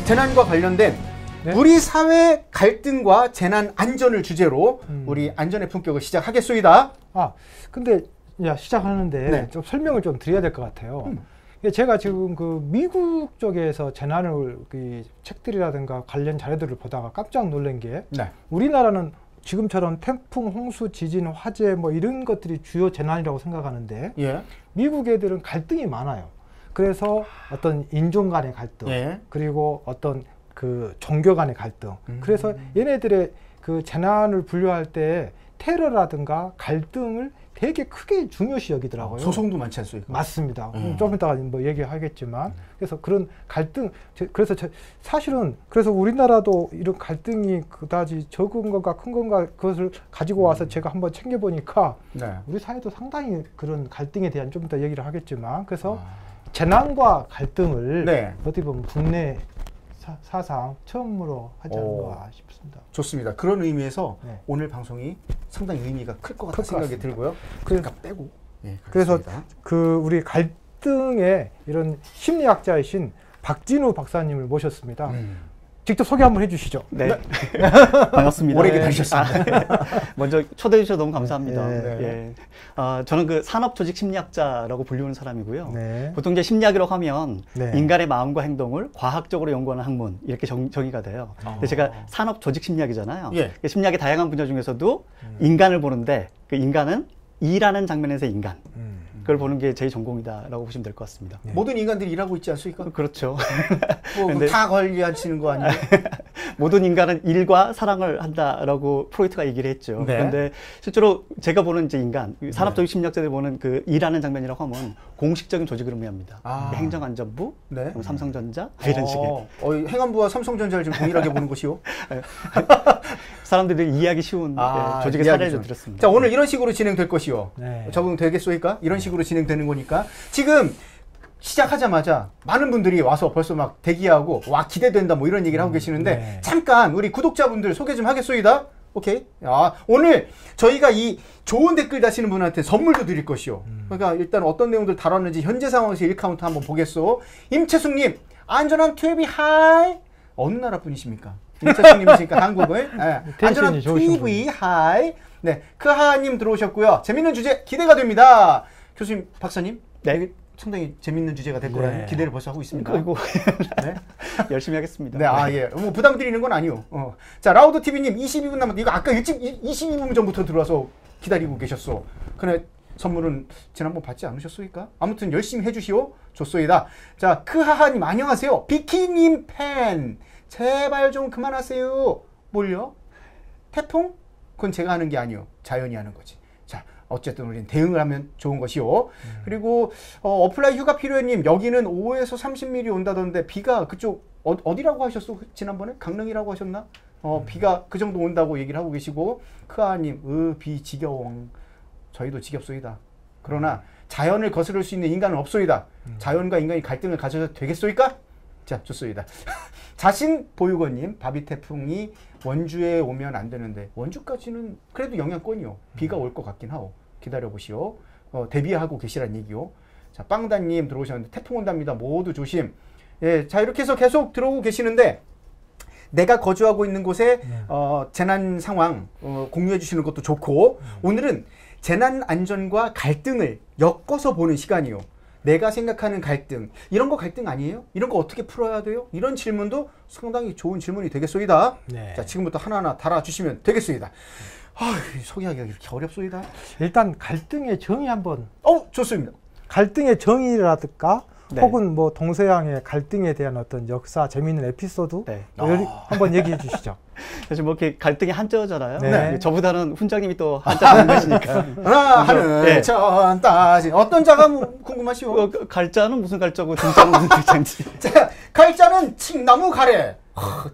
재난과 관련된 네? 우리 사회 갈등과 재난 안전을 주제로 우리 안전의 품격을 시작하겠소이다. 아, 근데 시작하는데 네. 좀 설명을 좀 드려야 될 것 같아요. 제가 지금 그 미국 쪽에서 재난을 그 책들이라든가 관련 자료들을 보다가 깜짝 놀란 게 네. 우리나라는 지금처럼 태풍, 홍수, 지진, 화재 뭐 이런 것들이 주요 재난이라고 생각하는데 예. 미국 애들은 갈등이 많아요. 그래서 어떤 인종 간의 갈등, 예. 그리고 어떤 그 종교 간의 갈등. 그래서 얘네들의 그 재난을 분류할 때 테러라든가 갈등을 되게 크게 중요시 여기더라고요. 소송도 많지 않습니까? 맞습니다. 좀 이따가 뭐 얘기하겠지만, 그래서 그런 갈등, 그래서 사실은 그래서 우리나라도 이런 갈등이 그다지 적은 건가 큰 건가 그것을 가지고 와서 제가 한번 챙겨보니까 네. 우리 사회도 상당히 그런 갈등에 대한 좀 이따 얘기를 하겠지만, 그래서 재난과 갈등을 네. 어떻게 보면 국내 사상 처음으로 하지 않은가 싶습니다. 좋습니다. 그런 의미에서 네. 오늘 방송이 상당히 의미가 클 것 같은 생각이 들고요. 그러니까 빼고. 예, 그래서 그 우리 갈등의 이런 심리학자이신 박진우 박사님을 모셨습니다. 직접 소개 한번 해주시죠. 네. 반갑습니다. 오래 기다리셨습니다. 먼저 초대해 주셔서 너무 감사합니다. 네. 예. 저는 그 산업조직 심리학자라고 불리우는 사람이고요. 네. 보통 이제 심리학이라고 하면 네. 인간의 마음과 행동을 과학적으로 연구하는 학문 이렇게 정의가 돼요. 근데 제가 산업조직 심리학이잖아요. 예. 심리학의 다양한 분야 중에서도 인간을 보는데 그 인간은 일하는 장면에서의 인간. 그걸 보는 게 제 전공이다라고 보시면 될 것 같습니다. 네. 모든 인간들이 일하고 있지 않습니까? 그렇죠. 뭐 다 관리하시는 거 아니에요? 모든 인간은 일과 사랑을 한다라고 프로이트가 얘기를 했죠. 네. 그런데 실제로 제가 보는 이제 인간, 산업적인 심리학자들이 보는 그 일하는 장면이라고 하면 공식적인 조직을 의미합니다. 행정안전부, 네. 삼성전자 이런 식의. 행안부와 삼성전자를 지금 동일하게 보는 것이요? 사람들이 이해하기 쉬운 조직의 사례를 좀 들었습니다. 자, 오늘 이런 식으로 진행될 것이요. 네. 적응되겠소이까? 이런 식으로 진행되는 거니까. 지금 시작하자마자 많은 분들이 와서 벌써 막 대기하고 와 기대된다 뭐 이런 얘기를 하고 계시는데 네. 잠깐 우리 구독자분들 소개 좀 하겠소이다. 오케이. 오늘 저희가 이 좋은 댓글 다시는 분한테 선물도 드릴 것이요. 그러니까 일단 어떤 내용들 다뤘는지 현재 상황에서 1카운트 한번 보겠소. 임채숙님, 안전한 TV 하이. 어느 나라 분이십니까? 임채숙님이시니까 한국을. 네. 안전한 TV 하이. 네, 크하님 들어오셨고요. 재밌는 주제 기대가 됩니다. 교수님, 박사님. 네. 상당히 재밌는 주제가 될 거라는 기대를 벌써 하고 있습니다. 아이고. 네. 열심히 하겠습니다. 네, 예. 뭐 부담 드리는 건 아니요. 자, 라우드 TV님 22분 남았는데 이거 아까 일찍 22분 전부터 들어와서 기다리고 계셨어. 그래 선물은 지난번 받지 않으셨소이까? 아무튼 열심히 해주시오. 좋소이다. 자, 크하하님 안녕하세요. 비키님 팬. 제발 좀 그만하세요. 뭘요? 태풍? 그건 제가 하는 게 아니요. 자연이 하는 거지. 자, 어쨌든 우리는 대응을 하면 좋은 것이요. 그리고 어플라이 휴가 필요해님 여기는 5에서 30mm 온다던데 비가 그쪽 어디라고 하셨어? 지난번에 강릉이라고 하셨나? 비가 그 정도 온다고 얘기를 하고 계시고 크아님 비 지겨워. 저희도 지겹소이다. 그러나 자연을 거스를 수 있는 인간은 없소이다. 자연과 인간이 갈등을 가져도 되겠소이까? 자, 좋소이다. 자신 보유건님, 바비 태풍이 원주에 오면 안 되는데 원주까지는 그래도 영향권이요. 비가 올 것 같긴 하오. 기다려보시오. 대비하고 계시란 얘기요. 자, 빵다님 들어오셨는데 태풍 온답니다. 모두 조심. 예, 자 이렇게 해서 계속 들어오고 계시는데 내가 거주하고 있는 곳에 재난 상황 공유해 주시는 것도 좋고 오늘은 재난 안전과 갈등을 엮어서 보는 시간이요. 내가 생각하는 갈등, 이런 거 갈등 아니에요? 이런 거 어떻게 풀어야 돼요? 이런 질문도 상당히 좋은 질문이 되겠소이다. 네. 자, 지금부터 하나하나 달아주시면 되겠소이다. 소개하기가 이렇게 어렵소이다. 일단 갈등의 정의 한번. 좋습니다. 갈등의 정의라든가 네. 혹은 뭐 동서양의 갈등에 대한 어떤 역사, 재미있는 에피소드 한번 얘기해 주시죠. 사실 뭐 이렇게 갈등이 한자잖아요. 네. 저보다는 훈장님이 또 한자 공부하시니까. 하늘 천 따지 어떤 자가 궁금하시오? 갈자는 무슨 갈자고 등자는 무슨 등자인지. 자, 갈자는 칡나무 가래.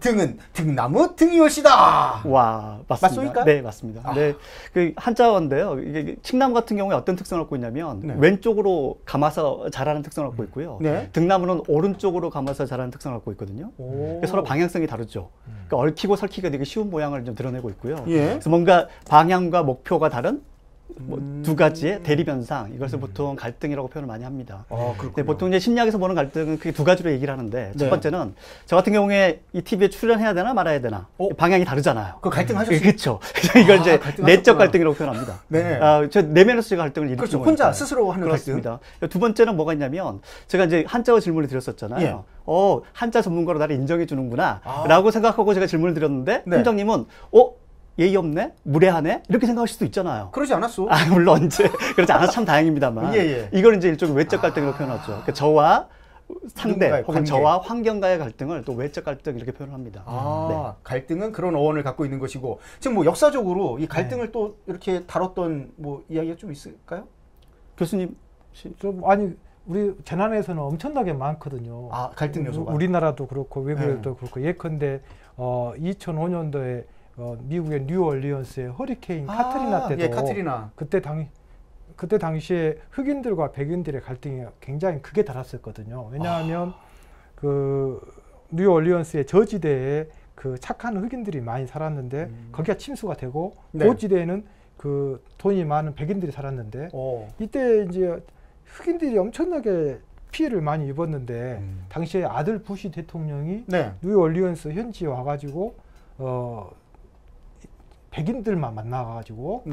등은 등나무 등이옷이다. 와, 맞습니다. 맞습니까? 네, 맞습니다. 네, 그 한자어인데요. 이게 칡나무 같은 경우에 어떤 특성을 갖고 있냐면 왼쪽으로 감아서 자라는 특성을 갖고 있고요. 등나무는 오른쪽으로 감아서 자라는 특성을 갖고 있거든요. 서로 방향성이 다르죠. 그러니까 얽히고 설키가 되게 쉬운 모양을 좀 드러내고 있고요. 그래서 뭔가 방향과 목표가 다른 뭐 두 가지의 대립 현상, 이것을 보통 갈등이라고 표현을 많이 합니다. 근데 보통 이제 심리학에서 보는 갈등은 크게 두 가지로 얘기를 하는데, 첫 번째는 저 같은 경우에 이 TV에 출연해야 되나 말아야 되나 방향이 다르잖아요. 그 갈등하셨어요? 그렇죠. 이걸 이제 내적 갈등이라고 표현합니다. 네. 저 내면에서 제가 갈등을 일으키는 그렇죠. 거니까. 혼자 스스로 하는 그렇습니다. 갈등. 두 번째는 뭐가 있냐면, 제가 이제 한자어 질문을 드렸었잖아요. 예. 한자 전문가로 나를 인정해 주는구나 라고 생각하고 제가 질문을 드렸는데, 네. 팀장님은 예의 없네? 무례하네? 이렇게 생각하실 수도 있잖아요. 그러지 않았어. 물론 이제 그렇지 않아서 참 다행입니다만. 예. 이걸 이제 일종의 외적 갈등으로 표현하죠. 그러니까 저와 상대 혹은 관계. 저와 환경과의 갈등을 또 외적 갈등 이렇게 표현을 합니다. 갈등은 그런 어원을 갖고 있는 것이고, 지금 뭐 역사적으로 이 갈등을 또 이렇게 다뤘던 뭐 이야기가 좀 있을까요? 교수님. 아니, 우리 재난에서는 엄청나게 많거든요. 갈등 요소가. 우리나라도 그렇고 외국에도 그렇고. 예컨대 2005년도에 미국의 뉴올리언스의 허리케인 카트리나 때도, 예, 카트리나. 그때 당시에 흑인들과 백인들의 갈등이 굉장히 크게 달았었거든요. 왜냐하면 그 뉴올리언스의 저지대에 그 착한 흑인들이 많이 살았는데 거기가 침수가 되고, 그 지대에는 그 돈이 많은 백인들이 살았는데, 이때 이제 흑인들이 엄청나게 피해를 많이 입었는데, 당시에 아들 부시 대통령이 뉴올리언스 현지에 와가지고 백인들만 만나가지고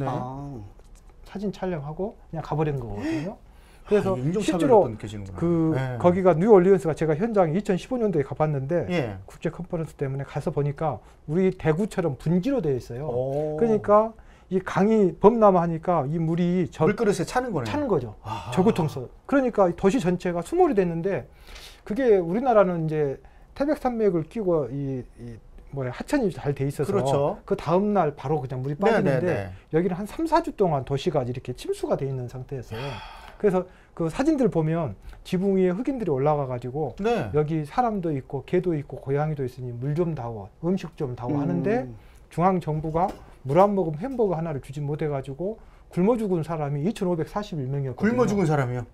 사진 촬영하고 그냥 가버린 거거든요. 그래서 실제로 거기가 뉴올리언스가, 제가 현장에 2015년도에 가봤는데 국제 컨퍼런스 때문에 가서 보니까 우리 대구처럼 분지로 되어 있어요. 그러니까 이 강이 범람하니까 이 물이 물그릇에 차는 거죠. 저구통수. 그러니까 도시 전체가 수몰이 됐는데, 그게 우리나라는 이제 태백산맥을 끼고 하천이 잘 돼 있어서, 그렇죠. 그 다음 날 바로 그냥 물이 빠지는데, 여기는 한 3-4주 동안 도시가 이렇게 침수가 돼 있는 상태였어요. 그래서 그 사진들 보면 지붕 위에 흑인들이 올라가 가지고 여기 사람도 있고 개도 있고 고양이도 있으니 물 좀 다오, 음식 좀 다오 하는데, 중앙 정부가 물 한 모금 햄버거 하나를 주지 못해 가지고 굶어 죽은 사람이 2,541명이었거든요. 굶어 죽은 사람이요?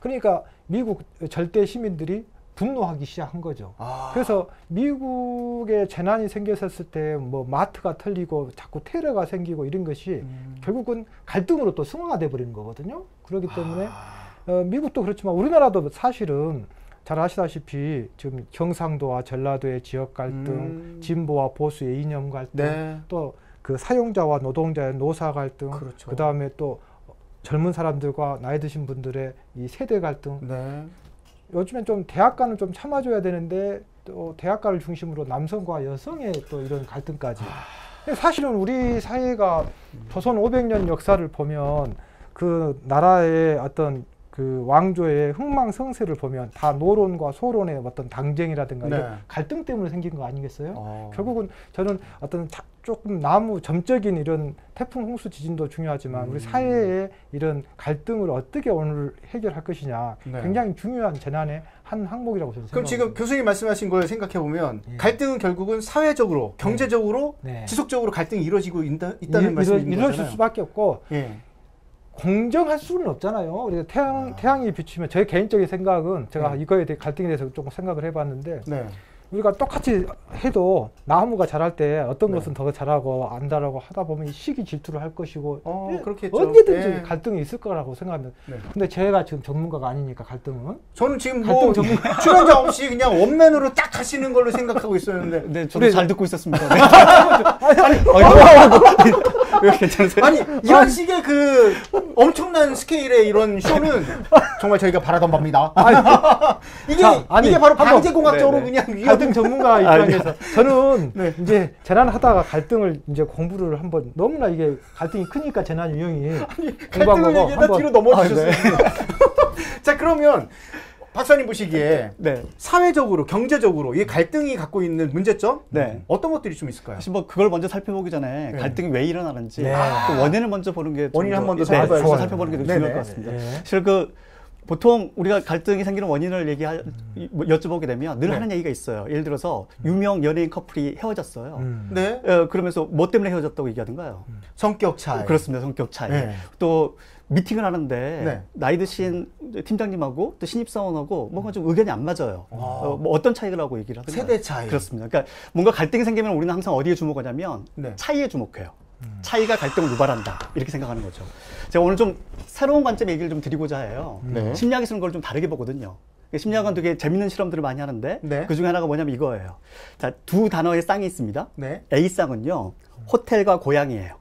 그러니까 미국 절대 시민들이 분노하기 시작한 거죠. 그래서 미국에 재난이 생겼을 때 뭐 마트가 털리고 자꾸 테러가 생기고 이런 것이 결국은 갈등으로 또 승화가 돼버리는 거거든요. 그렇기 때문에 미국도 그렇지만 우리나라도 사실은 잘 아시다시피 지금 경상도와 전라도의 지역 갈등, 진보와 보수의 이념 갈등, 또 그 사용자와 노동자의 노사 갈등, 그 다음에 또 젊은 사람들과 나이 드신 분들의 이 세대 갈등. 요즘엔 좀 대학가는 좀 참아줘야 되는데, 또 대학가를 중심으로 남성과 여성의 또 이런 갈등까지. 사실은 우리 사회가 조선 500년 역사를 보면 그 나라의 어떤 그 왕조의 흥망성쇠를 보면 다 노론과 소론의 어떤 당쟁이라든가 이런 갈등 때문에 생긴 거 아니겠어요? 결국은 저는 어떤 조금 나무 점적인 이런 태풍, 홍수, 지진도 중요하지만 우리 사회의 이런 갈등을 어떻게 오늘 해결할 것이냐, 굉장히 중요한 재난의 한 항목이라고 저는 생각합니다. 그럼 지금 교수님 말씀하신 걸 생각해 보면 갈등은 결국은 사회적으로, 경제적으로, 지속적으로 갈등이 이루어지고 있다는 말씀인 거잖아요. 이루어질 수밖에 없고 공정할 수는 없잖아요. 우리가 태양이 비추면, 제 개인적인 생각은, 제가 이거에 대해 갈등에 대해서 조금 생각을 해봤는데, 우리가 똑같이 해도 나무가 자랄 때 어떤 것은 더 잘하고 안 잘하고 하다 보면 시기 질투를 할 것이고 언제든지 갈등이 있을 거라고 생각합니다. 근데 제가 지금 전문가가 아니니까 갈등은, 저는 지금 뭐 출연자 없이 그냥 원맨으로 딱 하시는 걸로 생각하고 있었는데, 저도 잘 듣고 있었습니다. 왜 괜찮으세요? 아니, 이런 식의 그 엄청난 스케일의 이런 쇼는 정말 저희가 바라던 바입니다. 이게 바로 방제공학적으로 그냥 갈등 전문가 입장에서 저는 이제 재난하다가 갈등을 이제 공부를 한번, 너무나 이게 갈등이 크니까 재난 유형이 갈등을 얘기하다 뒤로 넘어지셨어요. 자, 그러면 박사님 보시기에 사회적으로, 경제적으로 이 갈등이 갖고 있는 문제점 어떤 것들이 좀 있을까요? 사실 뭐 그걸 먼저 살펴보기 전에 갈등이 왜 일어나는지 그 원인을 먼저 보는 게 원인을 한 번 더 살펴보는 게 중요할 것 같습니다. 사실 보통 우리가 갈등이 생기는 원인을 여쭤보게 되면 늘 하는 얘기가 있어요. 예를 들어서 유명 연예인 커플이 헤어졌어요. 그러면서 뭐 때문에 헤어졌다고 얘기하던가요? 성격 차이. 그렇습니다. 성격 차이. 또 미팅을 하는데 나이 드신 팀장님하고 또 신입사원하고 뭔가 좀 의견이 안 맞아요. 뭐 어떤 차이라고 얘기를 하던가요? 세대 차이. 그렇습니다. 그러니까 뭔가 갈등이 생기면 우리는 항상 어디에 주목하냐면 차이에 주목해요. 차이가 갈등을 유발한다. 이렇게 생각하는 거죠. 제가 오늘 좀 새로운 관점의 얘기를 좀 드리고자 해요. 네. 심리학에서는 그걸 좀 다르게 보거든요. 심리학은 되게 재밌는 실험들을 많이 하는데 네. 그 중에 하나가 뭐냐면 이거예요. 자, 두 단어의 쌍이 있습니다. 네. A쌍은요. 호텔과 고향이에요.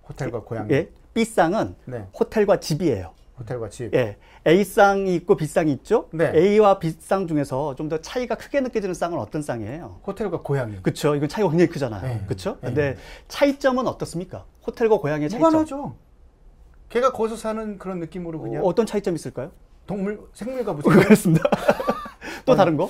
호텔과 고향. 예. B쌍은 네. 호텔과 집이에요. 호텔과 집. 예. A쌍이 있고 B쌍이 있죠? 네. A와 B쌍 중에서 좀 더 차이가 크게 느껴지는 쌍은 어떤 쌍이에요? 호텔과 고향이. 그렇죠. 이건 차이가 굉장히 크잖아요. 네. 그렇죠? 네. 근데 차이점은 어떻습니까? 호텔과 고향의 차이점. 무관하죠. 걔가 거기서 사는 그런 느낌으로 그냥 어떤 차이점이 있을까요? 동물, 생물과 무슨 그렇습니다. 또 다른 거?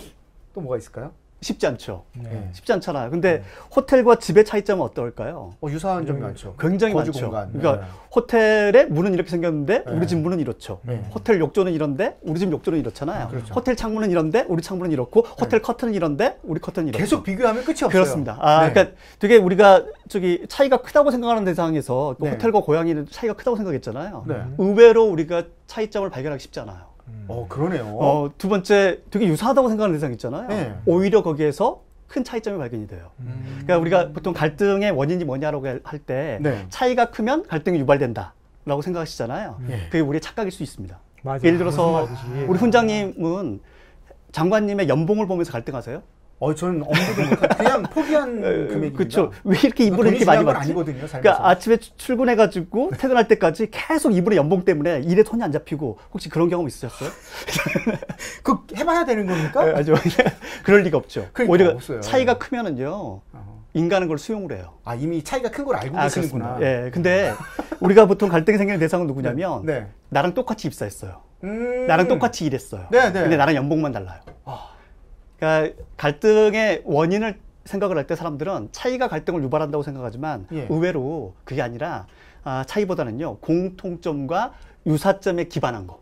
또 뭐가 있을까요? 쉽지 않죠. 네. 쉽지 않잖아요. 근데 호텔과 집의 차이점은 어떨까요? 유사한 점이 많죠. 굉장히 거주 많죠. 공간. 그러니까 네. 호텔의 문은 이렇게 생겼는데 네. 우리 집 문은 이렇죠. 네. 호텔 욕조는 이런데 우리 집 욕조는 이렇잖아요. 그렇죠. 호텔 창문은 이런데 우리 창문은 이렇고 호텔 커튼은 이런데 우리 커튼은 이렇죠. 계속 비교하면 끝이 없어요. 그렇습니다. 네. 그러니까 되게 우리가 차이가 크다고 생각하는 대상에서 또 네. 호텔과 고향이는 차이가 크다고 생각했잖아요. 네. 의외로 우리가 차이점을 발견하기 쉽지 않아요. 그러네요. 두 번째, 되게 유사하다고 생각하는 대상 있잖아요. 네. 오히려 거기에서 큰 차이점이 발견이 돼요. 그러니까 우리가 보통 갈등의 원인이 뭐냐라고 할 때 네. 차이가 크면 갈등이 유발된다라고 생각하시잖아요. 네. 그게 우리의 착각일 수 있습니다. 맞아요. 예를 들어서 무슨 말인지. 우리 훈장님은 장관님의 연봉을 보면서 갈등하세요? 저는 엄두도 못한 그냥 포기한 금액입니다. 그렇죠. 왜 이렇게 이분을 돈이 이렇게 많이 중요한 건 받지? 아니거든요. 살면서. 그러니까 아침에 출근해가지고 퇴근할 때까지 계속 이분의 연봉 때문에 일에 손이 안 잡히고 혹시 그런 경험 있으셨어요? 그 해봐야 되는 겁니까? 아주 그럴 리가 없죠. 그러니까 오히려 없어요. 차이가 크면은요 인간은 그걸 수용을 해요. 이미 차이가 큰 걸 알고 계시는구나. 그렇습니다. 예, 근데 우리가 보통 갈등이 생기는 대상은 누구냐면 네. 나랑 똑같이 입사했어요. 나랑 똑같이 일했어요. 네, 네. 근데 나랑 연봉만 달라요. 그러니까 갈등의 원인을 생각을 할 때 사람들은 차이가 갈등을 유발한다고 생각하지만 예. 의외로 그게 아니라 차이보다는요 공통점과 유사점에 기반한 거.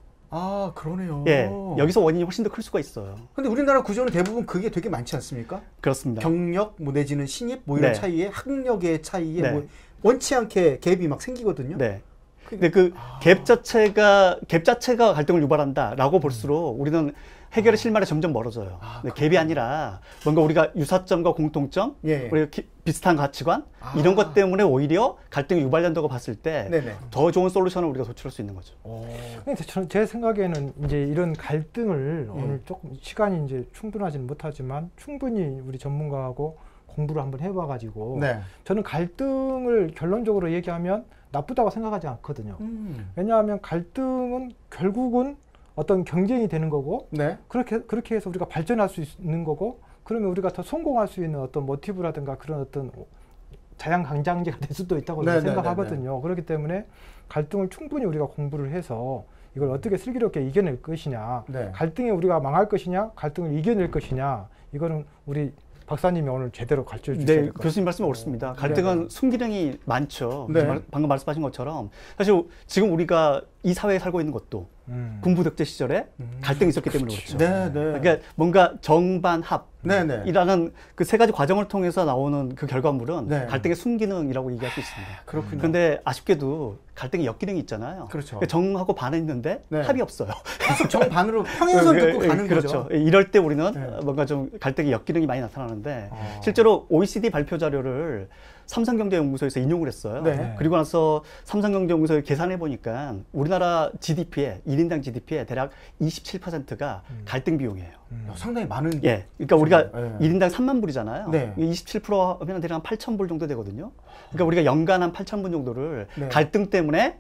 그러네요. 예, 여기서 원인이 훨씬 더 클 수가 있어요. 근데 우리나라 구조는 대부분 그게 되게 많지 않습니까? 그렇습니다. 경력, 내지는 신입, 이런 네. 차이에 학력의 차이에 네. 원치 않게 갭이 막 생기거든요. 네. 근데 그 갭 자체가 갈등을 유발한다라고 볼수록 우리는 해결의 실마리 점점 멀어져요. 갭이 아니라 뭔가 우리가 유사점과 공통점, 예. 우리가 비슷한 가치관 이런 것 때문에 오히려 갈등이 유발된다고 봤을 때 더 좋은 솔루션을 우리가 도출할 수 있는 거죠. 근데 저는 제 생각에는 이제 이런 갈등을 오늘 조금 시간이 이제 충분하지는 못하지만 충분히 우리 전문가하고 공부를 한번 해봐가지고 네. 저는 갈등을 결론적으로 얘기하면 나쁘다고 생각하지 않거든요. 왜냐하면 갈등은 결국은 어떤 경쟁이 되는 거고 네. 그렇게 해서 우리가 발전할 수 있는 거고 그러면 우리가 더 성공할 수 있는 어떤 모티브라든가 그런 어떤 자양강장제가 될 수도 있다고 네, 생각하거든요. 네. 그렇기 때문에 갈등을 충분히 우리가 공부를 해서 이걸 어떻게 슬기롭게 이겨낼 것이냐, 네. 갈등에 우리가 망할 것이냐, 갈등을 이겨낼 것이냐, 이거는 우리 박사님이 오늘 제대로 가르쳐 주셔야 될 것 같아요. 교수님 말씀 옳습니다. 갈등은 순기능이 많죠. 네. 방금 말씀하신 것처럼 사실 지금 우리가 이 사회에 살고 있는 것도 군부 독재 시절에 갈등이 있었기 때문에 그렇죠. 네, 네. 그러니까 뭔가 정반합이라는 네, 그 세 가지 과정을 통해서 나오는 그 결과물은 네. 갈등의 순기능이라고 얘기할 수 있습니다. 그렇군요. 그런데 아쉽게도 갈등의 역기능이 있잖아요. 그렇죠. 그러니까 정하고 반은 있는데 네. 합이 없어요. 계속 정반으로 평행선 듣고 가는 그렇죠. 거죠. 이럴 때 우리는 네. 뭔가 좀 갈등의 역기능이 많이 나타나는데 실제로 OECD 발표 자료를 삼성경제연구소에서 인용을 했어요. 네. 그리고 나서 삼성경제연구소에 계산해 보니까 우리나라 GDP의 1인당 GDP의 대략 27%가 갈등 비용이에요. 상당히 많은. 예. 그러니까 우리가 네. 1인당 3만 불이잖아요. 네. 27% 하면 대략 한 8천 불 정도 되거든요. 그러니까 우리가 연간 한 8천 불 정도를 네. 갈등 때문에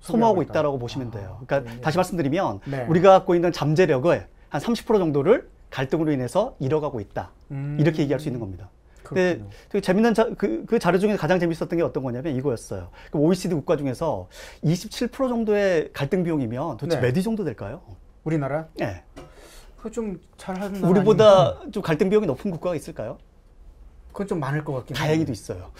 소모하고 있다. 있다라고 보시면 돼요. 그러니까 다시 말씀드리면 네. 우리가 갖고 있는 잠재력의 한 30% 정도를 갈등으로 인해서 잃어가고 있다. 이렇게 얘기할 수 있는 겁니다. 근데 되게 재밌는 그 자료 중에 가장 재밌었던 게 어떤 거냐면 이거였어요. 그 OECD 국가 중에서 27% 정도의 갈등 비용이면 도대체 네. 몇 위 정도 될까요? 우리나라? 네. 그거 좀 잘하는 나라 우리보다 좀 갈등 비용이 높은 국가가 있을까요? 그건 좀 많을 것 같긴 해요. 다행히도 있어요.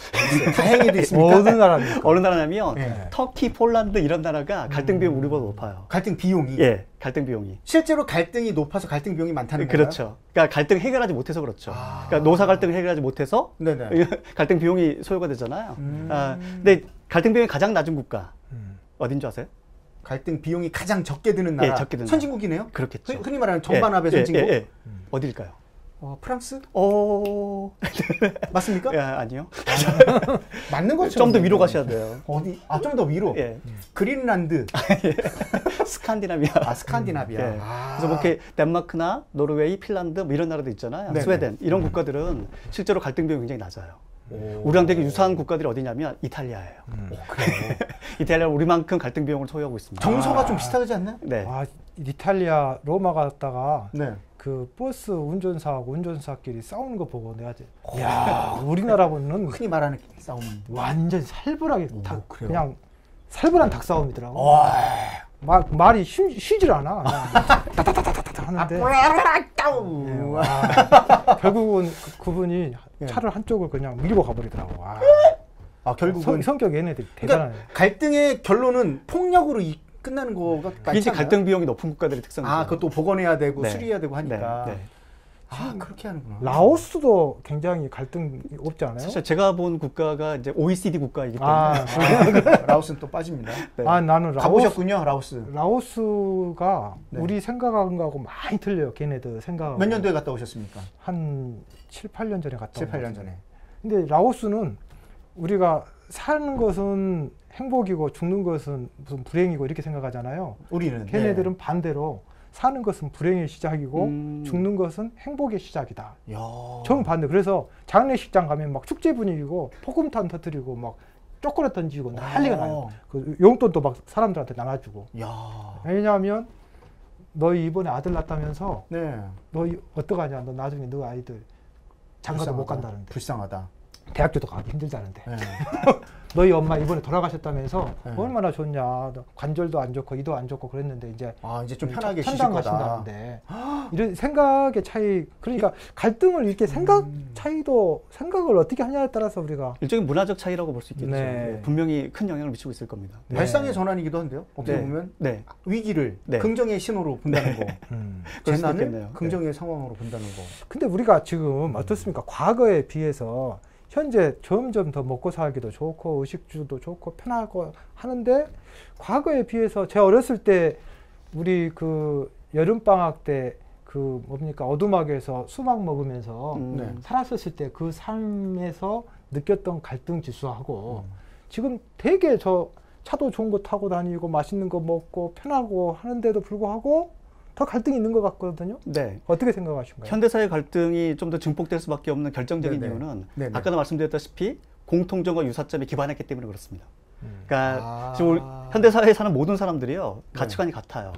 다행히도 있습니까? 어느 나라입니까? 어느 나라냐면 네. 터키, 폴란드 이런 나라가 갈등 비용이 우리보다 높아요. 갈등 비용이. 예, 갈등 비용이. 실제로 갈등이 높아서 갈등 비용이 많다는 건가요? 그렇죠. 그러니까 갈등 해결하지 못해서 그렇죠. 그러니까 노사 갈등을 해결하지 못해서 네네. 갈등 비용이 소요가 되잖아요. 근데 갈등 비용이 가장 낮은 국가 어딘 줄 아세요? 갈등 비용이 가장 적게 드는 나라. 예, 적게 드는 선진국이네요. 그렇겠죠. 흔히 말하는 정반합의 선진국. 어딜까요? 프랑스? 맞습니까? 예, 아니요. 맞는 것처럼. 좀 더 위로 가셔야 돼요. 어디? 좀 더 위로? 예. 그린란드. 스칸디나비아. 스칸디나비아. 예. 그래서 뭐 이렇게 덴마크나 노르웨이, 핀란드 뭐 이런 나라도 있잖아요. 네네. 스웨덴 이런 국가들은 실제로 갈등 비용이 굉장히 낮아요. 우리랑 되게 유사한 국가들이 어디냐면 이탈리아예요. 그래요? 이탈리아는 우리만큼 갈등 비용을 소유하고 있습니다. 정서가 좀 비슷하지 않나요? 네. 이탈리아 로마 갔다가 네. 그 버스 운전사하고 운전사끼리 싸우는 거 보고 내가 야 우리나라는 흔히 말하는 싸움 완전 살벌하게 그냥 살벌한 닭싸움이더라고. 말이 쉬질 않아. 따다다다다다 하는데 결국은 그분이 차를 한쪽을 그냥 밀고 가버리더라고. 결국은 성격 얘네들이 대단하네. 그러니까 갈등의 결론은 폭력으로 끝나는 거가 그게 이제 갈등 비용이 높은 국가들의 특성이죠. 그것도 복원해야 되고 네. 수리해야 되고 하니까. 네. 그렇게 하는구나. 라오스도 굉장히 갈등이 없지 않아요? 사실 제가 본 국가가 이제 OECD 국가이기 때문에 라오스는 또 빠집니다. 네. 나는 가보셨군요, 라오스. 라오스가 우리 생각한 거하고 많이 틀려요. 걔네들 생각. 몇 년도에 갔다 오셨습니까? 한 7, 8년 전에 갔다 7, 8년 전에. 근데 라오스는 우리가 사는 것은 행복이고 죽는 것은 무슨 불행이고 이렇게 생각하잖아요. 우리는. 걔네들은 반대로 사는 것은 불행의 시작이고 죽는 것은 행복의 시작이다. 정반대. 그래서 장례식장 가면 막 축제 분위기고 폭음탄 터뜨리고 막 초콜릿 던지고 난리가 나요. 그 용돈도 막 사람들한테 나눠주고. 왜냐하면 너희 이번에 아들 낳았다면서 너 어떡하냐. 너 나중에 너 아이들 장가도 못 간다는데. 불쌍하다. 대학교도 가기 힘들다는데. 너희 엄마 이번에 돌아가셨다면서 얼마나 좋냐. 관절도 안 좋고 이도 안 좋고 그랬는데 이제 좀 편하게 쉬실 천당 거다. 가신다는데. 이런 생각의 차이. 그러니까 갈등을 이렇게 생각을 어떻게 하냐에 따라서 우리가 일종의 문화적 차이라고 볼 수 있겠죠. 분명히 큰 영향을 미치고 있을 겁니다. 발상의 전환이기도 한데요. 어떻게 보면 위기를 긍정의 신호로 본다는 거. 재난을 긍정의 상황으로 본다는 거. 근데 우리가 지금 어떻습니까? 과거에 비해서 현재 점점 더 먹고 살기도 좋고 의식주도 좋고 편하고 하는데 과거에 비해서 제 어렸을 때 우리 그 여름방학 때 그 뭡니까 오두막에서 수박 먹으면서 살았었을 때 그 삶에서 느꼈던 갈등 지수하고 지금 되게 저 차도 좋은 거 타고 다니고 맛있는 거 먹고 편하고 하는데도 불구하고 더 갈등이 있는 것 같거든요. 네. 어떻게 생각하신가요? 현대사회 갈등이 좀 더 증폭될 수밖에 없는 결정적인 이유는 아까도 말씀드렸다시피 공통점과 유사점에 기반했기 때문에 그렇습니다. 그러니까 지금 우리 현대사회에 사는 모든 사람들이요 가치관이 같아요.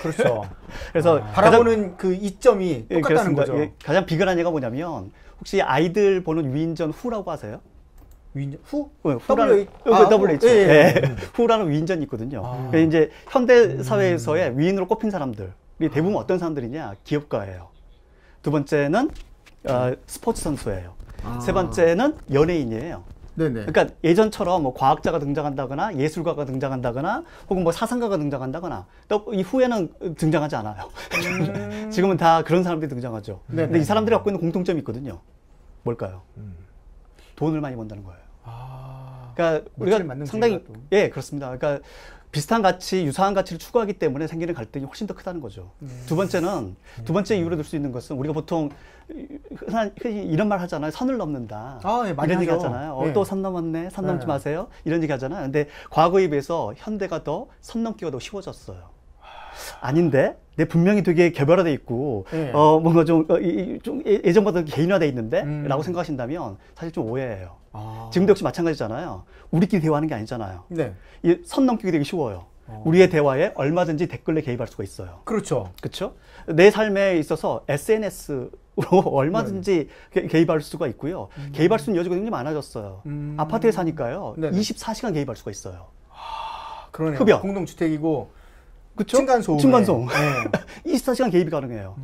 그렇죠. 그래서 바라보는 그 이점이 똑같다는 거죠. 가장 비근한 예가 뭐냐면 혹시 아이들 보는 위인전 후라고 아세요? 위인전 후? WHO. 후라는 위인전이 있거든요. 그러니까 이제 현대 사회에서의 위인으로 꼽힌 사람들이 대부분 어떤 사람들이냐? 기업가예요. 두 번째는 스포츠 선수예요. 세 번째는 연예인이에요. 그러니까 예전처럼 뭐 과학자가 등장한다거나 예술가가 등장한다거나 혹은 뭐 사상가가 등장한다거나 또 이 후에는 등장하지 않아요. 지금은 다 그런 사람들이 등장하죠. 근데 이 사람들이 갖고 있는 공통점이 있거든요. 뭘까요? 돈을 많이 번다는 거예요. 그러니까 우리가 상당히 그렇습니다. 그러니까 비슷한 가치, 유사한 가치를 추구하기 때문에 생기는 갈등이 훨씬 더 크다는 거죠. 두 번째 이유로 들 수 있는 것은 우리가 보통 흔히 이런 말 하잖아요. 선을 넘는다. 이런 얘기 하잖아요. 또 선 넘었네. 선 넘지 마세요. 이런 얘기 하잖아요. 근데 과거에 비해서 현대가 더 선 넘기가 더 쉬워졌어요. 아닌데? 분명히 되게 개별화돼 있고 뭔가 좀 예전보다 개인화돼 있는데? 라고 생각하신다면 사실 좀 오해예요. 지금도 역시 마찬가지잖아요. 우리끼리 대화하는 게 아니잖아요. 선 넘기기 되게 쉬워요. 우리의 대화에 얼마든지 댓글에 개입할 수가 있어요. 그렇죠. 그렇죠? 내 삶에 있어서 SNS로 얼마든지 개입할 수가 있고요. 개입할 수 있는 여지가 굉장히 많아졌어요. 아파트에 사니까요. 24시간 개입할 수가 있어요. 그러네요. 흡연. 공동주택이고 그쵸? 층간소음. 24시간 개입이 가능해요.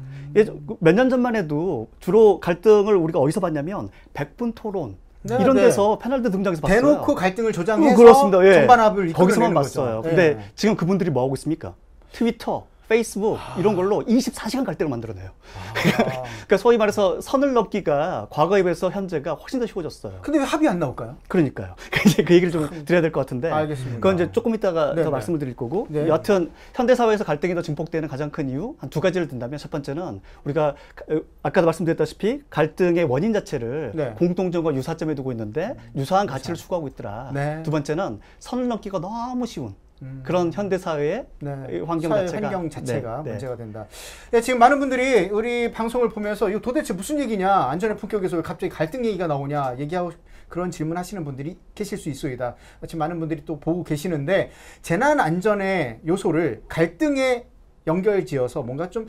몇 년 전만 해도 주로 갈등을 우리가 어디서 봤냐면 100분 토론 이런 데서 패널들 등장해서 봤어요. 대놓고 갈등을 조장해서 그렇습니다. 정반합을 거기서만 봤어요. 거죠. 근데 지금 그분들이 뭐 하고 있습니까? 트위터, 페이스북 이런 걸로 24시간 갈등을 만들어내요. 그러니까 소위 말해서 선을 넘기가 과거에 비해서 현재가 훨씬 더 쉬워졌어요. 근데 왜 합의 안 나올까요? 그러니까요. 이제 그 얘기를 좀 드려야 될 것 같은데. 알겠습니다. 그건 이제 조금 이따가 네네. 더 말씀을 드릴 거고. 네. 여하튼 현대 사회에서 갈등이 더 증폭되는 가장 큰 이유 한 두 가지를 든다면 첫 번째는 우리가 아까도 말씀드렸다시피 갈등의 원인 자체를 네. 공통점과 유사점에 두고 있는데 유사한 가치를 추구하고 있더라. 네. 두 번째는 선을 넘기가 너무 쉬운 그런 현대 사회의 환경 사회 자체가, 환경 자체가 네. 문제가 된다. 네, 지금 많은 분들이 우리 방송을 보면서 이거 도대체 무슨 얘기냐, 안전의 품격에서 왜 갑자기 갈등 얘기가 나오냐 얘기하고 그런 질문하시는 분들이 계실 수 있소이다. 지금 많은 분들이 또 보고 계시는데 재난 안전의 요소를 갈등에 연결지어서 뭔가 좀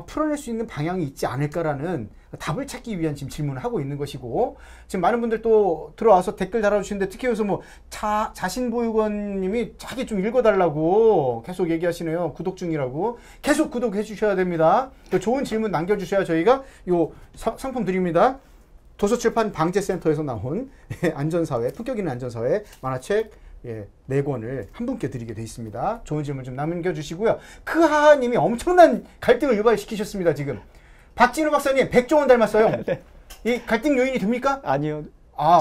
풀어낼 수 있는 방향이 있지 않을까라는 답을 찾기 위한 지금 질문을 하고 있는 것이고, 지금 많은 분들 또 들어와서 댓글 달아주시는데 특히 여기서 뭐 자신보육원님이 자기 좀 읽어달라고 계속 얘기하시네요. 구독 중이라고. 계속 구독해 주셔야 됩니다. 좋은 질문 남겨주셔야 저희가 요 상품 드립니다. 도서출판 방재센터에서 나온 안전사회, 품격 있는 안전사회 만화책 4권을 한 분께 드리게 돼 있습니다. 좋은 질문 좀 남겨주시고요. 크하하님이 엄청난 갈등을 유발시키셨습니다. 지금 박진우 박사님 백종원 닮았어요. 네. 이 갈등 요인이 됩니까? 아니요.